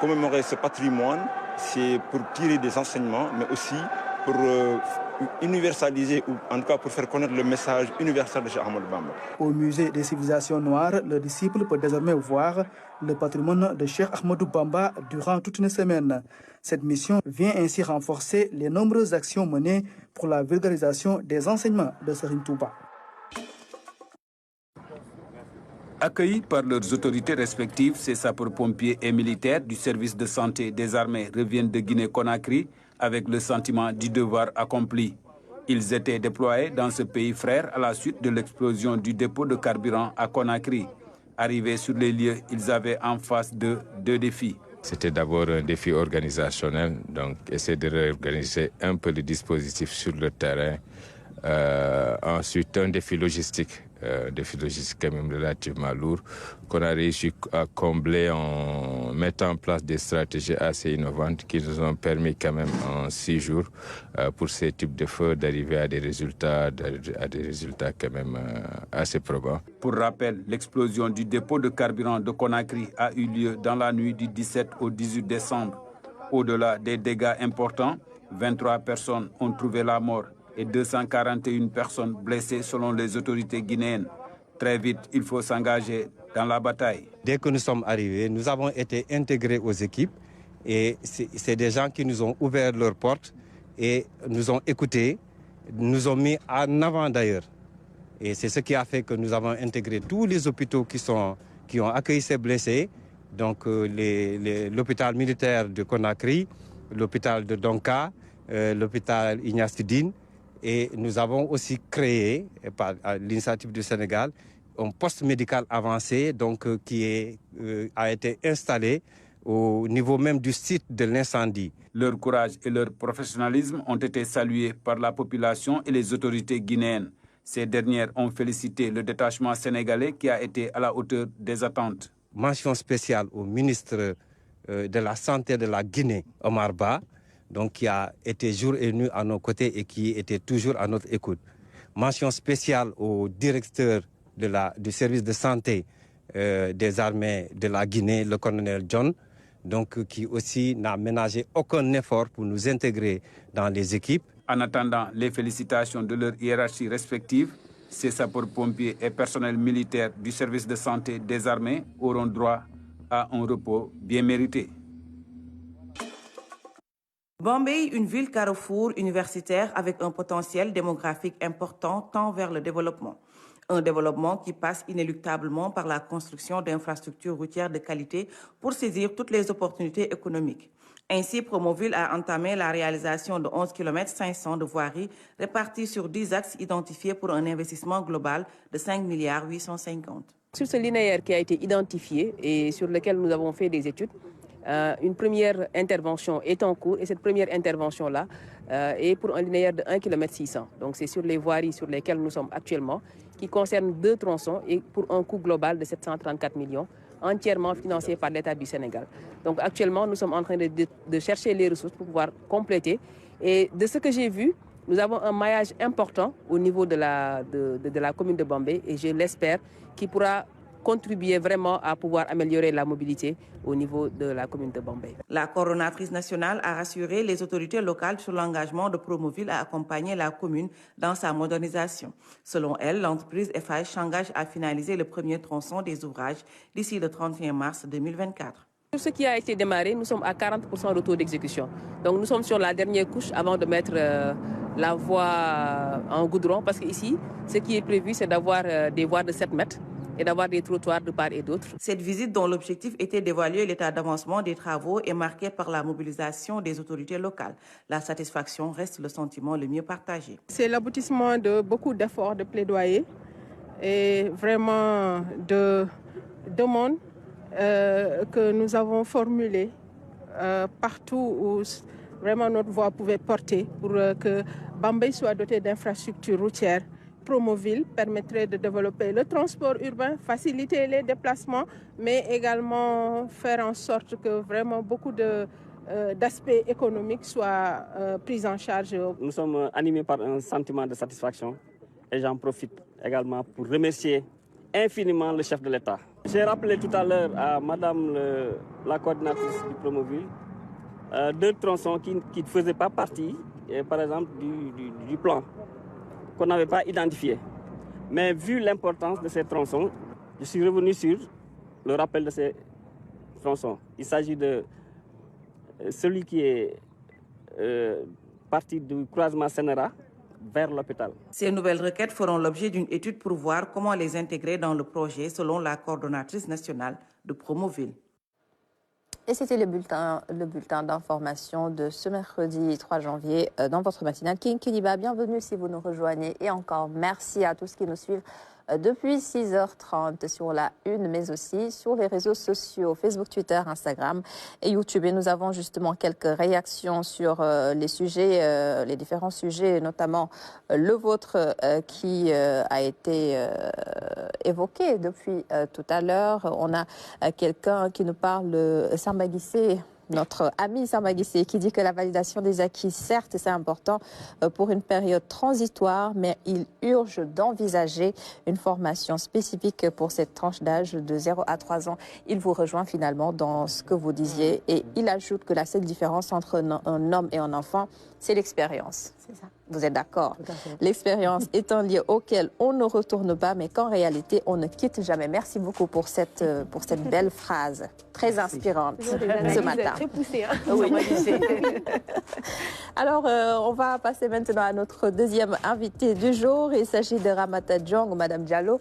commémorer ce patrimoine, c'est pour tirer des enseignements, mais aussi pour universaliser, ou en tout cas pour faire connaître le message universel de Cheikh Ahmadou Bamba. Au musée des civilisations noires, le disciple peut désormais voir le patrimoine de Cheikh Ahmadou Bamba durant toute une semaine. Cette mission vient ainsi renforcer les nombreuses actions menées pour la vulgarisation des enseignements de Serigne Touba. Accueillis par leurs autorités respectives, ces sapeurs-pompiers et militaires du service de santé des armées reviennent de Guinée-Conakry avec le sentiment du devoir accompli. Ils étaient déployés dans ce pays frère à la suite de l'explosion du dépôt de carburant à Conakry. Arrivés sur les lieux, ils avaient en face d'eux deux défis. C'était d'abord un défi organisationnel, donc essayer de réorganiser un peu le dispositif sur le terrain. Ensuite, un défi logistique quand même relativement lourd, qu'on a réussi à combler en mettant en place des stratégies assez innovantes qui nous ont permis quand même en 6 jours pour ces types de feux d'arriver à des résultats quand même assez probants. Pour rappel, l'explosion du dépôt de carburant de Conakry a eu lieu dans la nuit du 17 au 18 décembre. Au-delà des dégâts importants, 23 personnes ont trouvé la mort et 241 personnes blessées selon les autorités guinéennes. Très vite, il faut s'engager dans la bataille. Dès que nous sommes arrivés, nous avons été intégrés aux équipes et c'est des gens qui nous ont ouvert leurs portes et nous ont écoutés, nous ont mis en avant d'ailleurs. Et c'est ce qui a fait que nous avons intégré tous les hôpitaux qui ont accueilli ces blessés, donc l'hôpital militaire de Conakry, l'hôpital de Donka, l'hôpital Ignace Tidine. Et nous avons aussi créé, par l'initiative du Sénégal, un poste médical avancé qui a été installé au niveau même du site de l'incendie. Leur courage et leur professionnalisme ont été salués par la population et les autorités guinéennes. Ces dernières ont félicité le détachement sénégalais qui a été à la hauteur des attentes. Mention spéciale au ministre de la Santé de la Guinée, Omar Ba, donc qui a été jour et nuit à nos côtés et qui était toujours à notre écoute. Mention spéciale au directeur du service de santé des armées de la Guinée, le colonel John, donc qui aussi n'a ménagé aucun effort pour nous intégrer dans les équipes. En attendant les félicitations de leur hiérarchie respective, ces sapeurs-pompiers et personnels militaires du service de santé des armées auront droit à un repos bien mérité. Bombay, une ville carrefour universitaire avec un potentiel démographique important tend vers le développement. Un développement qui passe inéluctablement par la construction d'infrastructures routières de qualité pour saisir toutes les opportunités économiques. Ainsi, Promoville a entamé la réalisation de 11 km 500 de voiries réparties sur 10 axes identifiés pour un investissement global de 5 milliards 850. Sur ce linéaire qui a été identifié et sur lequel nous avons fait des études, une première intervention est en cours et cette première intervention-là est pour un linéaire de 1 km 600. Donc c'est sur les voiries sur lesquelles nous sommes actuellement, qui concernent 2 tronçons et pour un coût global de 734 millions, entièrement financé par l'État du Sénégal. Donc actuellement, nous sommes en train de chercher les ressources pour pouvoir compléter. Et de ce que j'ai vu, nous avons un maillage important au niveau de la commune de Bombay et je l'espère qu'il pourra contribuer vraiment à pouvoir améliorer la mobilité au niveau de la commune de Bombay. La coordonnatrice nationale a rassuré les autorités locales sur l'engagement de Promoville à accompagner la commune dans sa modernisation. Selon elle, l'entreprise FH s'engage à finaliser le premier tronçon des ouvrages d'ici le 31 mars 2024. Sur ce qui a été démarré, nous sommes à 40% de taux d'exécution. Donc nous sommes sur la dernière couche avant de mettre la voie en goudron parce qu'ici, ce qui est prévu, c'est d'avoir des voies de 7 mètres et d'avoir des trottoirs de part et d'autre. Cette visite, dont l'objectif était d'évaluer l'état d'avancement des travaux, est marquée par la mobilisation des autorités locales. La satisfaction reste le sentiment le mieux partagé. C'est l'aboutissement de beaucoup d'efforts de plaidoyer et vraiment de demandes que nous avons formulées partout où vraiment notre voix pouvait porter pour que Bombay soit doté d'infrastructures routières. Promoville permettrait de développer le transport urbain, faciliter les déplacements, mais également faire en sorte que vraiment beaucoup d'aspects économiques soient pris en charge. Nous sommes animés par un sentiment de satisfaction et j'en profite également pour remercier infiniment le chef de l'État. J'ai rappelé tout à l'heure à Madame la coordinatrice du Promoville 2 tronçons qui ne faisaient pas partie, par exemple, du plan, qu'on n'avait pas identifié. Mais vu l'importance de ces tronçons, je suis revenu sur le rappel de ces tronçons. Il s'agit de celui qui est parti du croisement Sénéra vers l'hôpital. Ces nouvelles requêtes feront l'objet d'une étude pour voir comment les intégrer dans le projet, selon la coordonnatrice nationale de Promoville. Et c'était le bulletin d'information de ce mercredi 3 janvier dans votre matinale King Kiliba. Bienvenue si vous nous rejoignez et encore merci à tous qui nous suivent depuis 6h30 sur la une, mais aussi sur les réseaux sociaux, Facebook, Twitter, Instagram et YouTube. Et nous avons justement quelques réactions sur les sujets, les différents sujets, notamment le vôtre qui a été évoqué depuis tout à l'heure. On a quelqu'un qui nous parle de Samba Guissé, notre ami Samba Guissé, qui dit que la validation des acquis, certes, c'est important pour une période transitoire, mais il urge d'envisager une formation spécifique pour cette tranche d'âge de 0 à 3 ans. Il vous rejoint finalement dans ce que vous disiez et il ajoute que la seule différence entre un homme et un enfant, c'est l'expérience. C'est ça. Vous êtes d'accord? L'expérience est un lieu auquel on ne retourne pas, mais qu'en réalité, on ne quitte jamais. Merci beaucoup pour cette belle phrase, très inspirante ce matin. Très poussée, hein? Oui. Alors, on va passer maintenant à notre deuxième invité du jour. Il s'agit de Ramata Djong, Madame Diallo,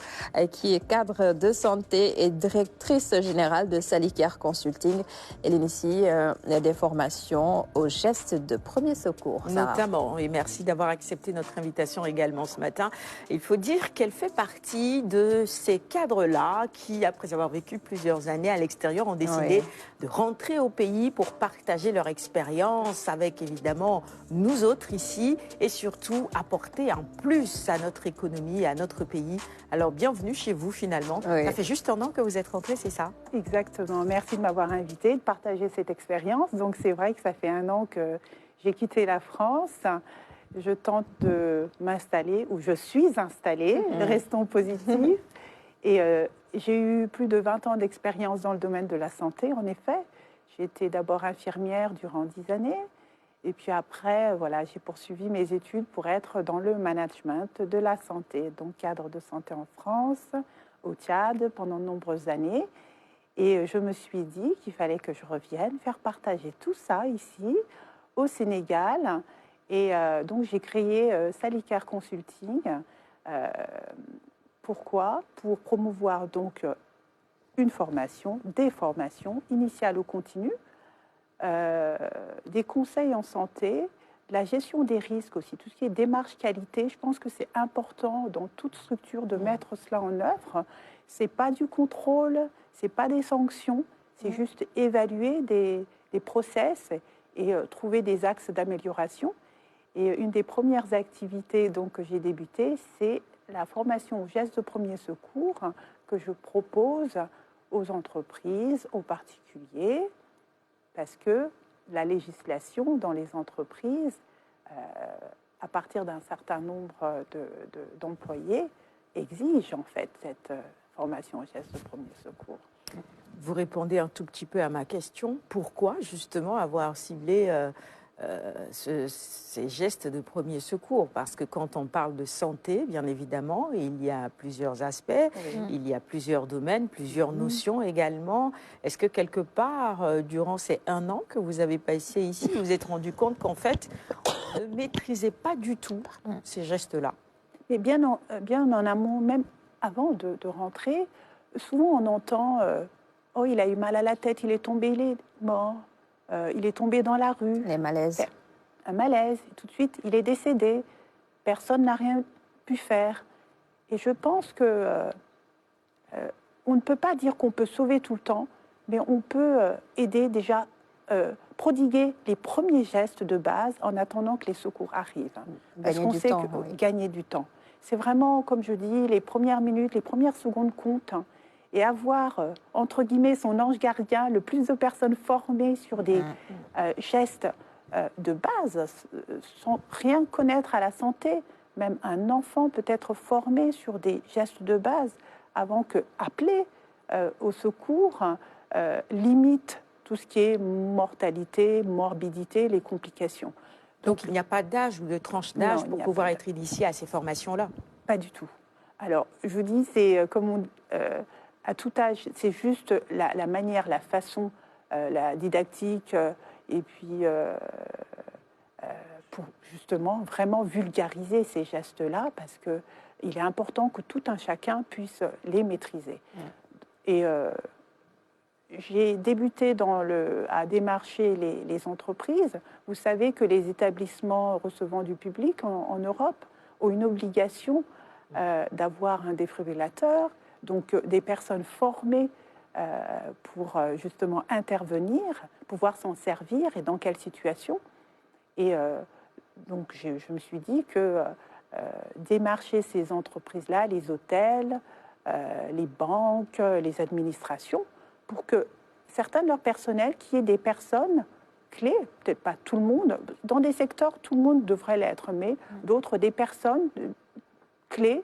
qui est cadre de santé et directrice générale de Salicare Consulting. Elle initie des formations aux gestes de premier secours. Notamment, et merci d'avoir accepté notre invitation également ce matin. Il faut dire qu'elle fait partie de ces cadres-là qui, après avoir vécu plusieurs années à l'extérieur, ont décidé de rentrer au pays pour partager leur expérience avec évidemment nous autres ici et surtout apporter un plus à notre économie et à notre pays. Alors bienvenue chez vous finalement. Ça fait juste 1 an que vous êtes rentrée, c'est ça? Exactement. Merci de m'avoir invitée, de partager cette expérience. Donc c'est vrai que ça fait 1 an que j'ai quitté la France. Je tente de m'installer, ou je suis installée, restons positifs. Et j'ai eu plus de 20 ans d'expérience dans le domaine de la santé, en effet. J'ai été d'abord infirmière durant 10 années. Et puis après, voilà, j'ai poursuivi mes études pour être dans le management de la santé, donc cadre de santé en France, au Tchad, pendant de nombreuses années. Et je me suis dit qu'il fallait que je revienne faire partager tout ça ici, au Sénégal. Et donc, j'ai créé Salicare Consulting. Pourquoi? Pour promouvoir donc une formation, des formations initiales ou continues, des conseils en santé, la gestion des risques aussi, tout ce qui est démarche qualité. Je pense que c'est important dans toute structure de mettre cela en œuvre. Ce n'est pas du contrôle, ce n'est pas des sanctions, c'est juste évaluer des process et trouver des axes d'amélioration. Et une des premières activités donc, que j'ai débutées, c'est la formation aux gestes de premier secours que je propose aux entreprises, aux particuliers, parce que la législation dans les entreprises, à partir d'un certain nombre d'employés, exige en fait cette formation aux gestes de premier secours. Vous répondez un tout petit peu à ma question. Pourquoi justement avoir ciblé ces gestes de premier secours? Parce que quand on parle de santé, bien évidemment, il y a plusieurs aspects, il y a plusieurs domaines, plusieurs notions également. Est-ce que quelque part, durant ces 1 an que vous avez passé ici, vous vous êtes rendu compte qu'en fait, on ne maîtrisait pas du tout ces gestes-là? Mais bien en amont, même avant de rentrer, souvent on entend oh, il a eu mal à la tête, il est tombé, il est mort. Il est tombé dans la rue. Les malaises. Un malaise. Et tout de suite, il est décédé. Personne n'a rien pu faire. Et je pense que on ne peut pas dire qu'on peut sauver tout le temps, mais on peut aider déjà, prodiguer les premiers gestes de base en attendant que les secours arrivent. Parce qu'on sait que gagner du temps. C'est vraiment, comme je dis, les premières minutes, les premières secondes comptent. Et avoir, entre guillemets, son ange gardien, le plus de personnes formées sur des gestes de base, sans rien connaître à la santé. Même un enfant peut être formé sur des gestes de base avant que appeler au secours limite tout ce qui est mortalité, morbidité, les complications. Donc il n'y a pas d'âge ou de tranche d'âge pour pouvoir être initié à ces formations-là? Pas du tout. Alors, je vous dis, c'est comme à tout âge, c'est juste la manière, la façon, la didactique, et puis pour justement vraiment vulgariser ces gestes-là, parce qu'il est important que tout un chacun puisse les maîtriser. Et j'ai débuté à démarcher les entreprises. Vous savez que les établissements recevant du public en Europe ont une obligation d'avoir un défibrillateur, donc des personnes formées pour justement intervenir, pouvoir s'en servir et dans quelle situation. Et donc je me suis dit que démarcher ces entreprises-là, les hôtels, les banques, les administrations, pour que certains de leur personnel, qui est des personnes clés, peut-être pas tout le monde, dans des secteurs, tout le monde devrait l'être, mais d'autres, des personnes clés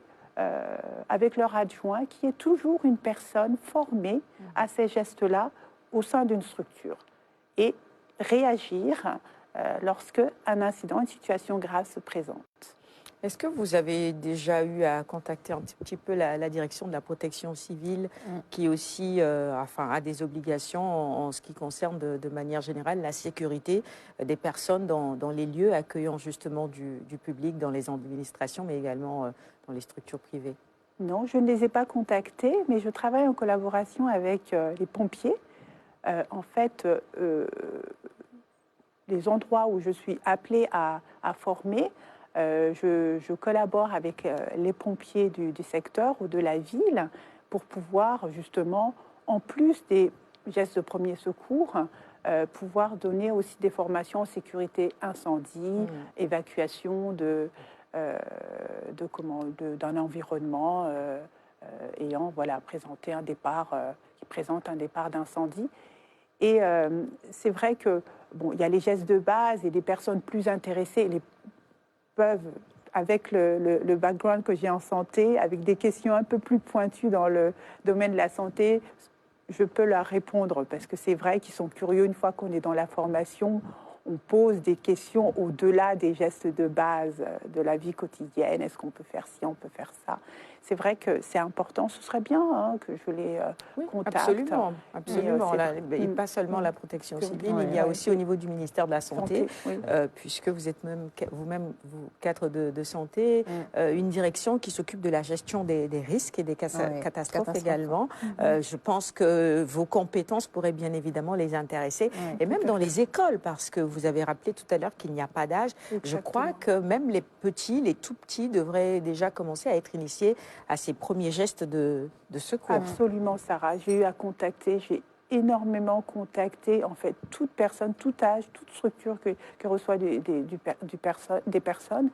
avec leur adjoint, qui est toujours une personne formée à ces gestes-là au sein d'une structure. Et réagir lorsque un incident, une situation grave se présente. Est-ce que vous avez déjà eu à contacter un petit peu la direction de la protection civile, qui aussi a des obligations en ce qui concerne de manière générale la sécurité des personnes dans les lieux accueillant justement du public, dans les administrations, mais également dans les structures privées? Non, je ne les ai pas contactés, mais je travaille en collaboration avec les pompiers. En fait, les endroits où je suis appelée à former, je collabore avec les pompiers du secteur ou de la ville pour pouvoir justement, en plus des gestes de premier secours, pouvoir donner aussi des formations en sécurité incendie, évacuation d'un environnement ayant présenté un départ, qui présente un départ d'incendie. Et c'est vrai que il y a les gestes de base et les personnes plus intéressées peuvent, avec le background que j'ai en santé, avec des questions un peu plus pointues dans le domaine de la santé, je peux leur répondre, parce que c'est vrai qu'ils sont curieux. Une fois qu'on est dans la formation, on pose des questions au-delà des gestes de base de la vie quotidienne. Est-ce qu'on peut faire ci, on peut faire ça? C'est vrai que c'est important. Ce serait bien que je les contacte. Absolument, absolument. Et pas seulement la protection civile, il y a aussi au niveau du ministère de la Santé, puisque vous êtes vous-même, vous, cadre de santé, une direction qui s'occupe de la gestion des risques et des catastrophes également. Je pense que vos compétences pourraient bien évidemment les intéresser, et même dans les écoles, parce que vous avez rappelé tout à l'heure qu'il n'y a pas d'âge. Je crois que même les petits, les tout petits, devraient déjà commencer à être initiés à ces premiers gestes de secours. Absolument, Sarah. J'ai eu à contacter, j'ai énormément contacté, en fait, toute personne, tout âge, toute structure que reçoit des personnes.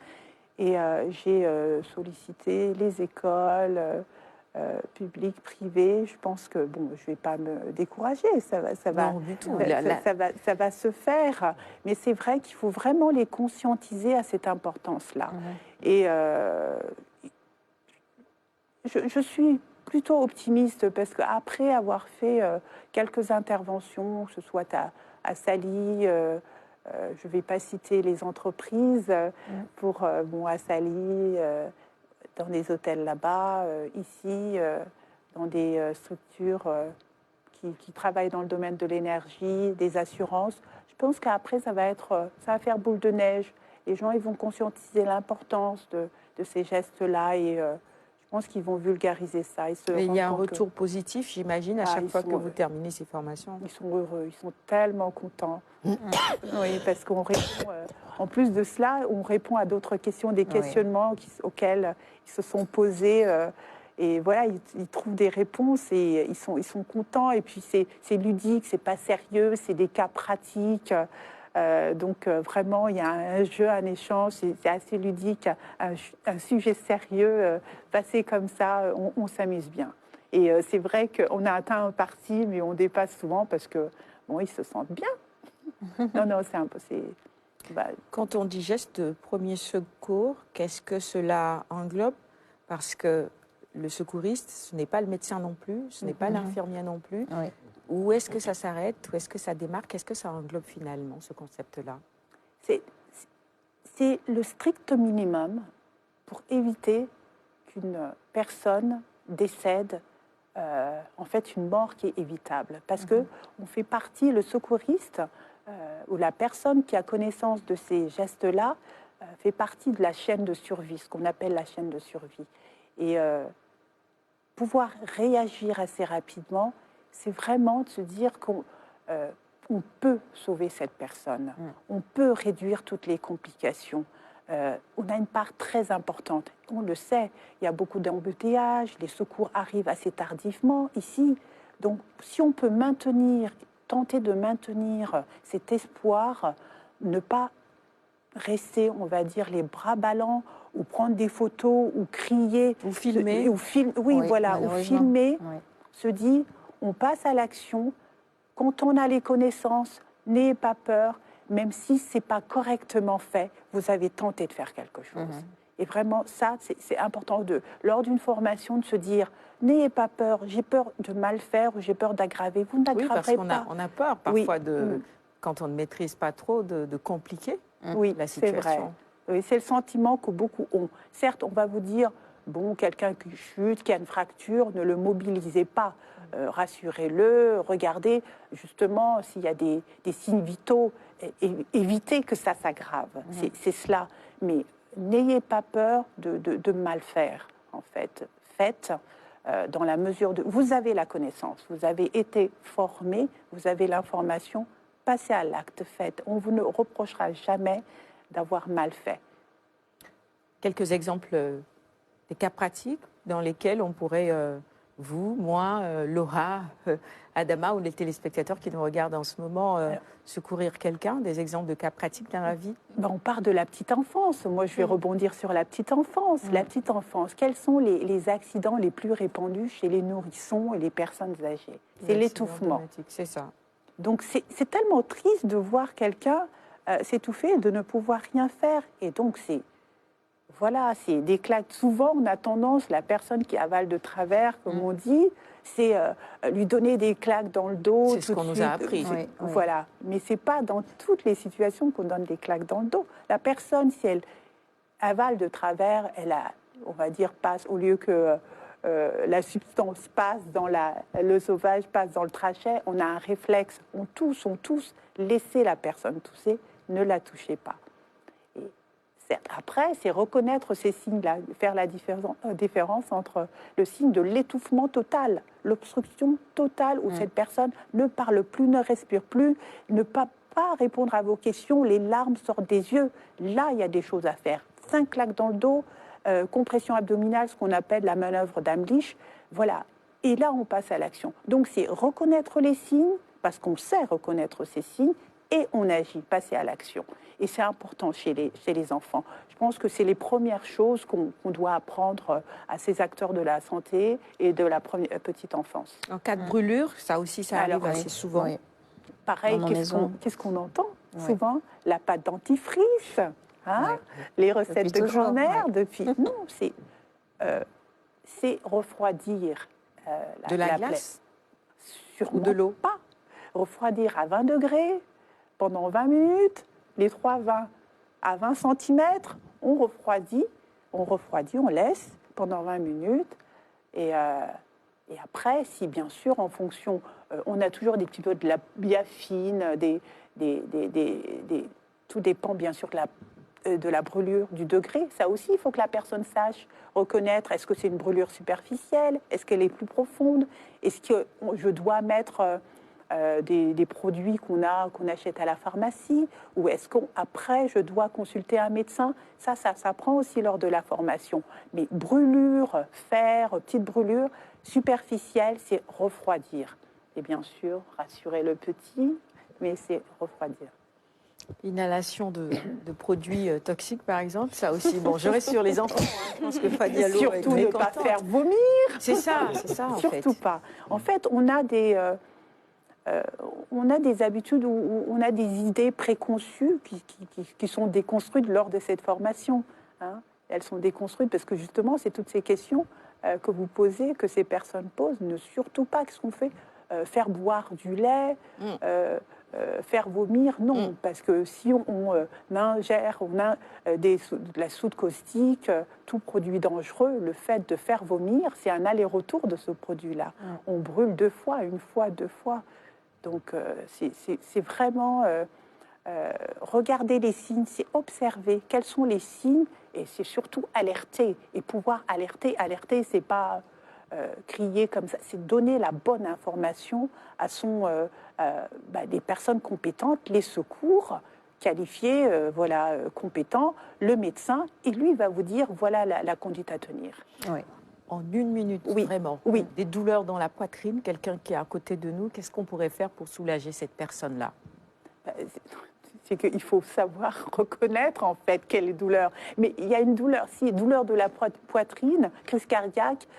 Et j'ai sollicité les écoles, publiques, privées. Je pense que, je ne vais pas me décourager, ça va se faire. Mais c'est vrai qu'il faut vraiment les conscientiser à cette importance-là. Et je suis plutôt optimiste, parce qu'après avoir fait quelques interventions, que ce soit à Sali, je ne vais pas citer les entreprises, à Sali, dans des hôtels là-bas, ici, dans des structures qui travaillent dans le domaine de l'énergie, des assurances. Je pense qu'après, ça va faire boule de neige. Les gens, ils vont conscientiser l'importance de ces gestes-là, et je pense qu'ils vont vulgariser ça. Mais il y a un retour positif, j'imagine, à chaque fois que vous terminez ces formations. Ils sont heureux, ils sont tellement contents. Oui, parce qu'on répond, en plus de cela, on répond à d'autres questions, des questionnements auxquels ils se sont posés. Et voilà, ils trouvent des réponses et ils sont contents. Et puis c'est ludique, c'est pas sérieux, c'est des cas pratiques. Donc vraiment, il y a un jeu, un échange, c'est assez ludique, un sujet sérieux, passé comme ça, on s'amuse bien. Et c'est vrai qu'on a atteint un parti, mais on dépasse souvent parce que ils se sentent bien. Non, c'est impossible. Quand on dit geste de premier secours, qu'est-ce que cela englobe? Parce que le secouriste, ce n'est pas le médecin non plus, ce n'est pas l'infirmière non plus. Oui. Où est-ce que ça s'arrête? Où est-ce que ça démarre? Qu'est-ce que ça englobe finalement, ce concept-là? C'est le strict minimum pour éviter qu'une personne décède, en fait, une mort qui est évitable. Parce que on fait partie, le secouriste, ou la personne qui a connaissance de ces gestes-là, fait partie de la chaîne de survie, ce qu'on appelle la chaîne de survie. Et pouvoir réagir assez rapidement, c'est vraiment de se dire qu'on peut sauver cette personne, on peut réduire toutes les complications. On a une part très importante, on le sait, il y a beaucoup d'embouteillages, les secours arrivent assez tardivement ici. Donc si on peut tenter de maintenir cet espoir, ne pas rester, on va dire, les bras ballants, ou prendre des photos, ou crier. Ou filmer. Oui, voilà, ou filmer, se dit, on passe à l'action. Quand on a les connaissances, n'ayez pas peur, même si ce n'est pas correctement fait, vous avez tenté de faire quelque chose. Et vraiment, ça, c'est important, lors d'une formation, de se dire, n'ayez pas peur, j'ai peur de mal faire, ou j'ai peur d'aggraver. Vous n'aggraverez pas. On a peur parfois, quand on ne maîtrise pas trop, de compliquer la situation. C'est vrai. Oui, c'est le sentiment que beaucoup ont. Certes, on va vous dire, bon, quelqu'un qui chute, qui a une fracture, ne le mobilisez pas. Rassurez-le, regardez justement s'il y a des signes vitaux, évitez que ça s'aggrave. C'est cela. Mais n'ayez pas peur de mal faire, en fait. Faites dans la mesure de... Vous avez la connaissance, vous avez été formé, vous avez l'information, passez à l'acte, faites. On vous ne reprochera jamais d'avoir mal fait. Quelques exemples des cas pratiques dans lesquels on pourrait, vous, moi, Laura, Adama ou les téléspectateurs qui nous regardent en ce moment, secourir quelqu'un, des exemples de cas pratiques dans la vie? On part de la petite enfance. Moi, je vais rebondir sur la petite enfance. La petite enfance, quels sont les accidents les plus répandus chez les nourrissons et les personnes âgées? C'est l'étouffement. C'est ça. Donc, c'est tellement triste de voir quelqu'un s'étouffer et de ne pouvoir rien faire. Et donc, c'est des claques. Souvent, on a tendance, la personne qui avale de travers, comme on dit, c'est lui donner des claques dans le dos. C'est ce qu'on nous a appris. Voilà. Mais ce n'est pas dans toutes les situations qu'on donne des claques dans le dos. La personne, si elle avale de travers, elle a, on va dire, passe, au lieu que la substance passe dans le sauvage, passe dans le trachet, on a un réflexe. On tousse, laissez la personne tousser, ne la touchez pas. Après, c'est reconnaître ces signes-là, faire la différence entre le signe de l'étouffement total, l'obstruction totale, où cette personne ne parle plus, ne respire plus, ne peut pas répondre à vos questions, les larmes sortent des yeux. Là, il y a des choses à faire. 5 claques dans le dos, compression abdominale, ce qu'on appelle la manœuvre d'Amlich. Voilà. Et là, on passe à l'action. Donc, c'est reconnaître les signes, parce qu'on sait reconnaître ces signes, et on agit, passer à l'action. Et c'est important chez les enfants. Je pense que c'est les premières choses qu'on doit apprendre à ces acteurs de la santé et de la petite enfance. En cas de brûlure, ça aussi, ça arrive assez souvent. Oui. Pareil, qu'est-ce qu'on entend souvent? La pâte dentifrice, les recettes de grand-mère depuis... Non, c'est refroidir de la glace ou de l'eau. Pas. Refroidir à 20 degrés pendant 20 minutes, les 3 20 à 20 cm, on refroidit, on laisse pendant 20 minutes. Et après, si bien sûr, en fonction, on a toujours des petits peu de la biafine, tout dépend bien sûr de la brûlure, du degré. Ça aussi, il faut que la personne sache reconnaître, est-ce que c'est une brûlure superficielle, est-ce qu'elle est plus profonde, est-ce que je dois mettre... des produits qu'on achète à la pharmacie, ou est-ce qu'après, je dois consulter un médecin? Ça s'apprend aussi lors de la formation. Mais brûlure, petite brûlure, superficielle, c'est refroidir. Et bien sûr, rassurer le petit, mais c'est refroidir. Inhalation de produits toxiques, par exemple, ça aussi. Bon, je reste sur les enfants. Je pense que Fadialo surtout ne pas faire vomir. C'est ça, en fait. Surtout pas. En fait, on a des habitudes, on a des idées préconçues qui sont déconstruites lors de cette formation. Elles sont déconstruites parce que justement, c'est toutes ces questions que vous posez, que ces personnes posent, ne surtout pas qu'est-ce qu'on fait, faire boire du lait, faire vomir, non, parce que si on ingère de la soude caustique, tout produit dangereux, le fait de faire vomir, c'est un aller-retour de ce produit-là. On brûle 2 fois, 1 fois, 2 fois. Donc c'est vraiment regarder les signes, c'est observer quels sont les signes, et c'est surtout alerter. Et pouvoir alerter, c'est pas crier comme ça, c'est donner la bonne information à des personnes compétentes, les secours qualifiés, compétents, le médecin, et lui va vous dire voilà la conduite à tenir. Oui. En 1 minute, vraiment. Oui. Des douleurs dans la poitrine, quelqu'un qui est à côté de nous, qu'est-ce qu'on pourrait faire pour soulager cette personne-là? C'est qu'il faut savoir reconnaître en fait quelle est douleur. Mais il y a une douleur, douleur de la poitrine, crise cardiaque,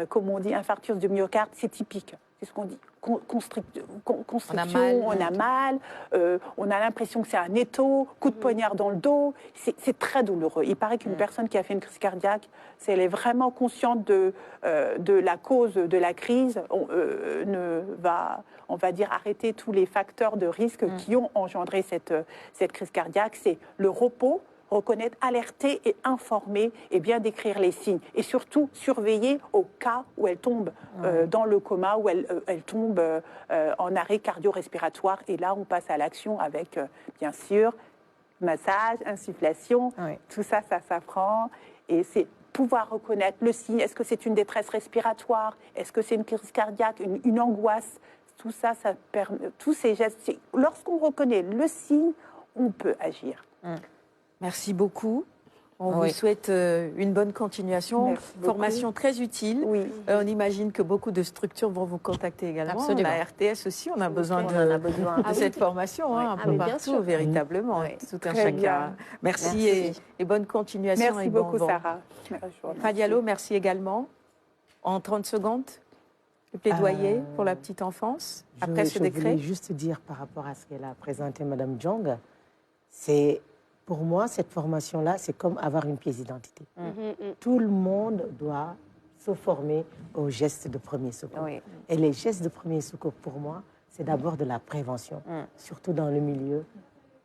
comme on dit, infarctus du myocarde, c'est typique. C'est ce qu'on dit. Constriction, on a mal, on a l'impression que c'est un étau, coup de poignard dans le dos, c'est très douloureux. Il paraît qu'une personne qui a fait une crise cardiaque, si elle est vraiment consciente de la cause de la crise, on va dire arrêter tous les facteurs de risque qui ont engendré cette crise cardiaque, c'est le repos, reconnaître, alerter et informer et bien décrire les signes. Et surtout, surveiller au cas où elle tombe dans le coma, où elle tombe en arrêt cardio-respiratoire. Et là, on passe à l'action avec, bien sûr, massage, insufflation, tout ça, ça s'apprend. Et c'est pouvoir reconnaître le signe. Est-ce que c'est une détresse respiratoire? Est-ce que c'est une crise cardiaque, une angoisse? Tout ça, ça permet, tous ces gestes. Lorsqu'on reconnaît le signe, on peut agir. Merci beaucoup. On vous souhaite une bonne continuation. Formation très utile. On imagine que beaucoup de structures vont vous contacter également. Absolument. La RTS aussi, on a besoin de cette formation, un peu partout, véritablement. Tout un chacun. Merci et bonne continuation. Merci beaucoup, Sarah. Fadialo, merci également. En 30 secondes, le plaidoyer pour la petite enfance, après ce décret. Je voulais juste dire par rapport à ce qu'elle a présenté, Mme Djong, c'est... Pour moi, cette formation-là, c'est comme avoir une pièce d'identité. Tout le monde doit se former aux gestes de premier secours. Et les gestes de premier secours, pour moi, c'est d'abord de la prévention, surtout dans le milieu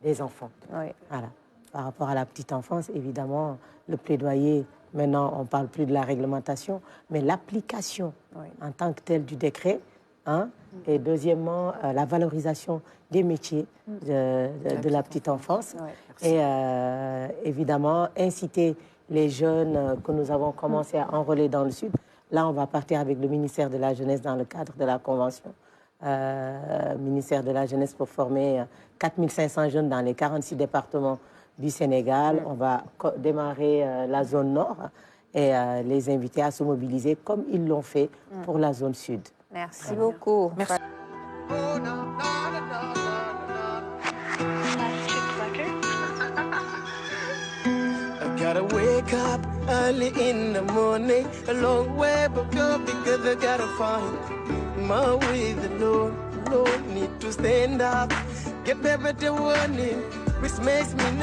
des enfants. Voilà. Par rapport à la petite enfance, évidemment, le plaidoyer, maintenant, on ne parle plus de la réglementation, mais l'application en tant que telle du décret, et deuxièmement, la valorisation des métiers de la petite enfance. Et évidemment, inciter les jeunes que nous avons commencé à enrôler dans le Sud. Là, on va partir avec le ministère de la Jeunesse dans le cadre de la Convention. Ministère de la Jeunesse pour former 4500 jeunes dans les 46 départements du Sénégal. On va démarrer la zone Nord et les inviter à se mobiliser comme ils l'ont fait pour la zone Sud. Merci beaucoup. Merci. Gotta wake up early in the morning, a long way but go because I gotta find my way. The Lord need to stand up, get better warning, which makes me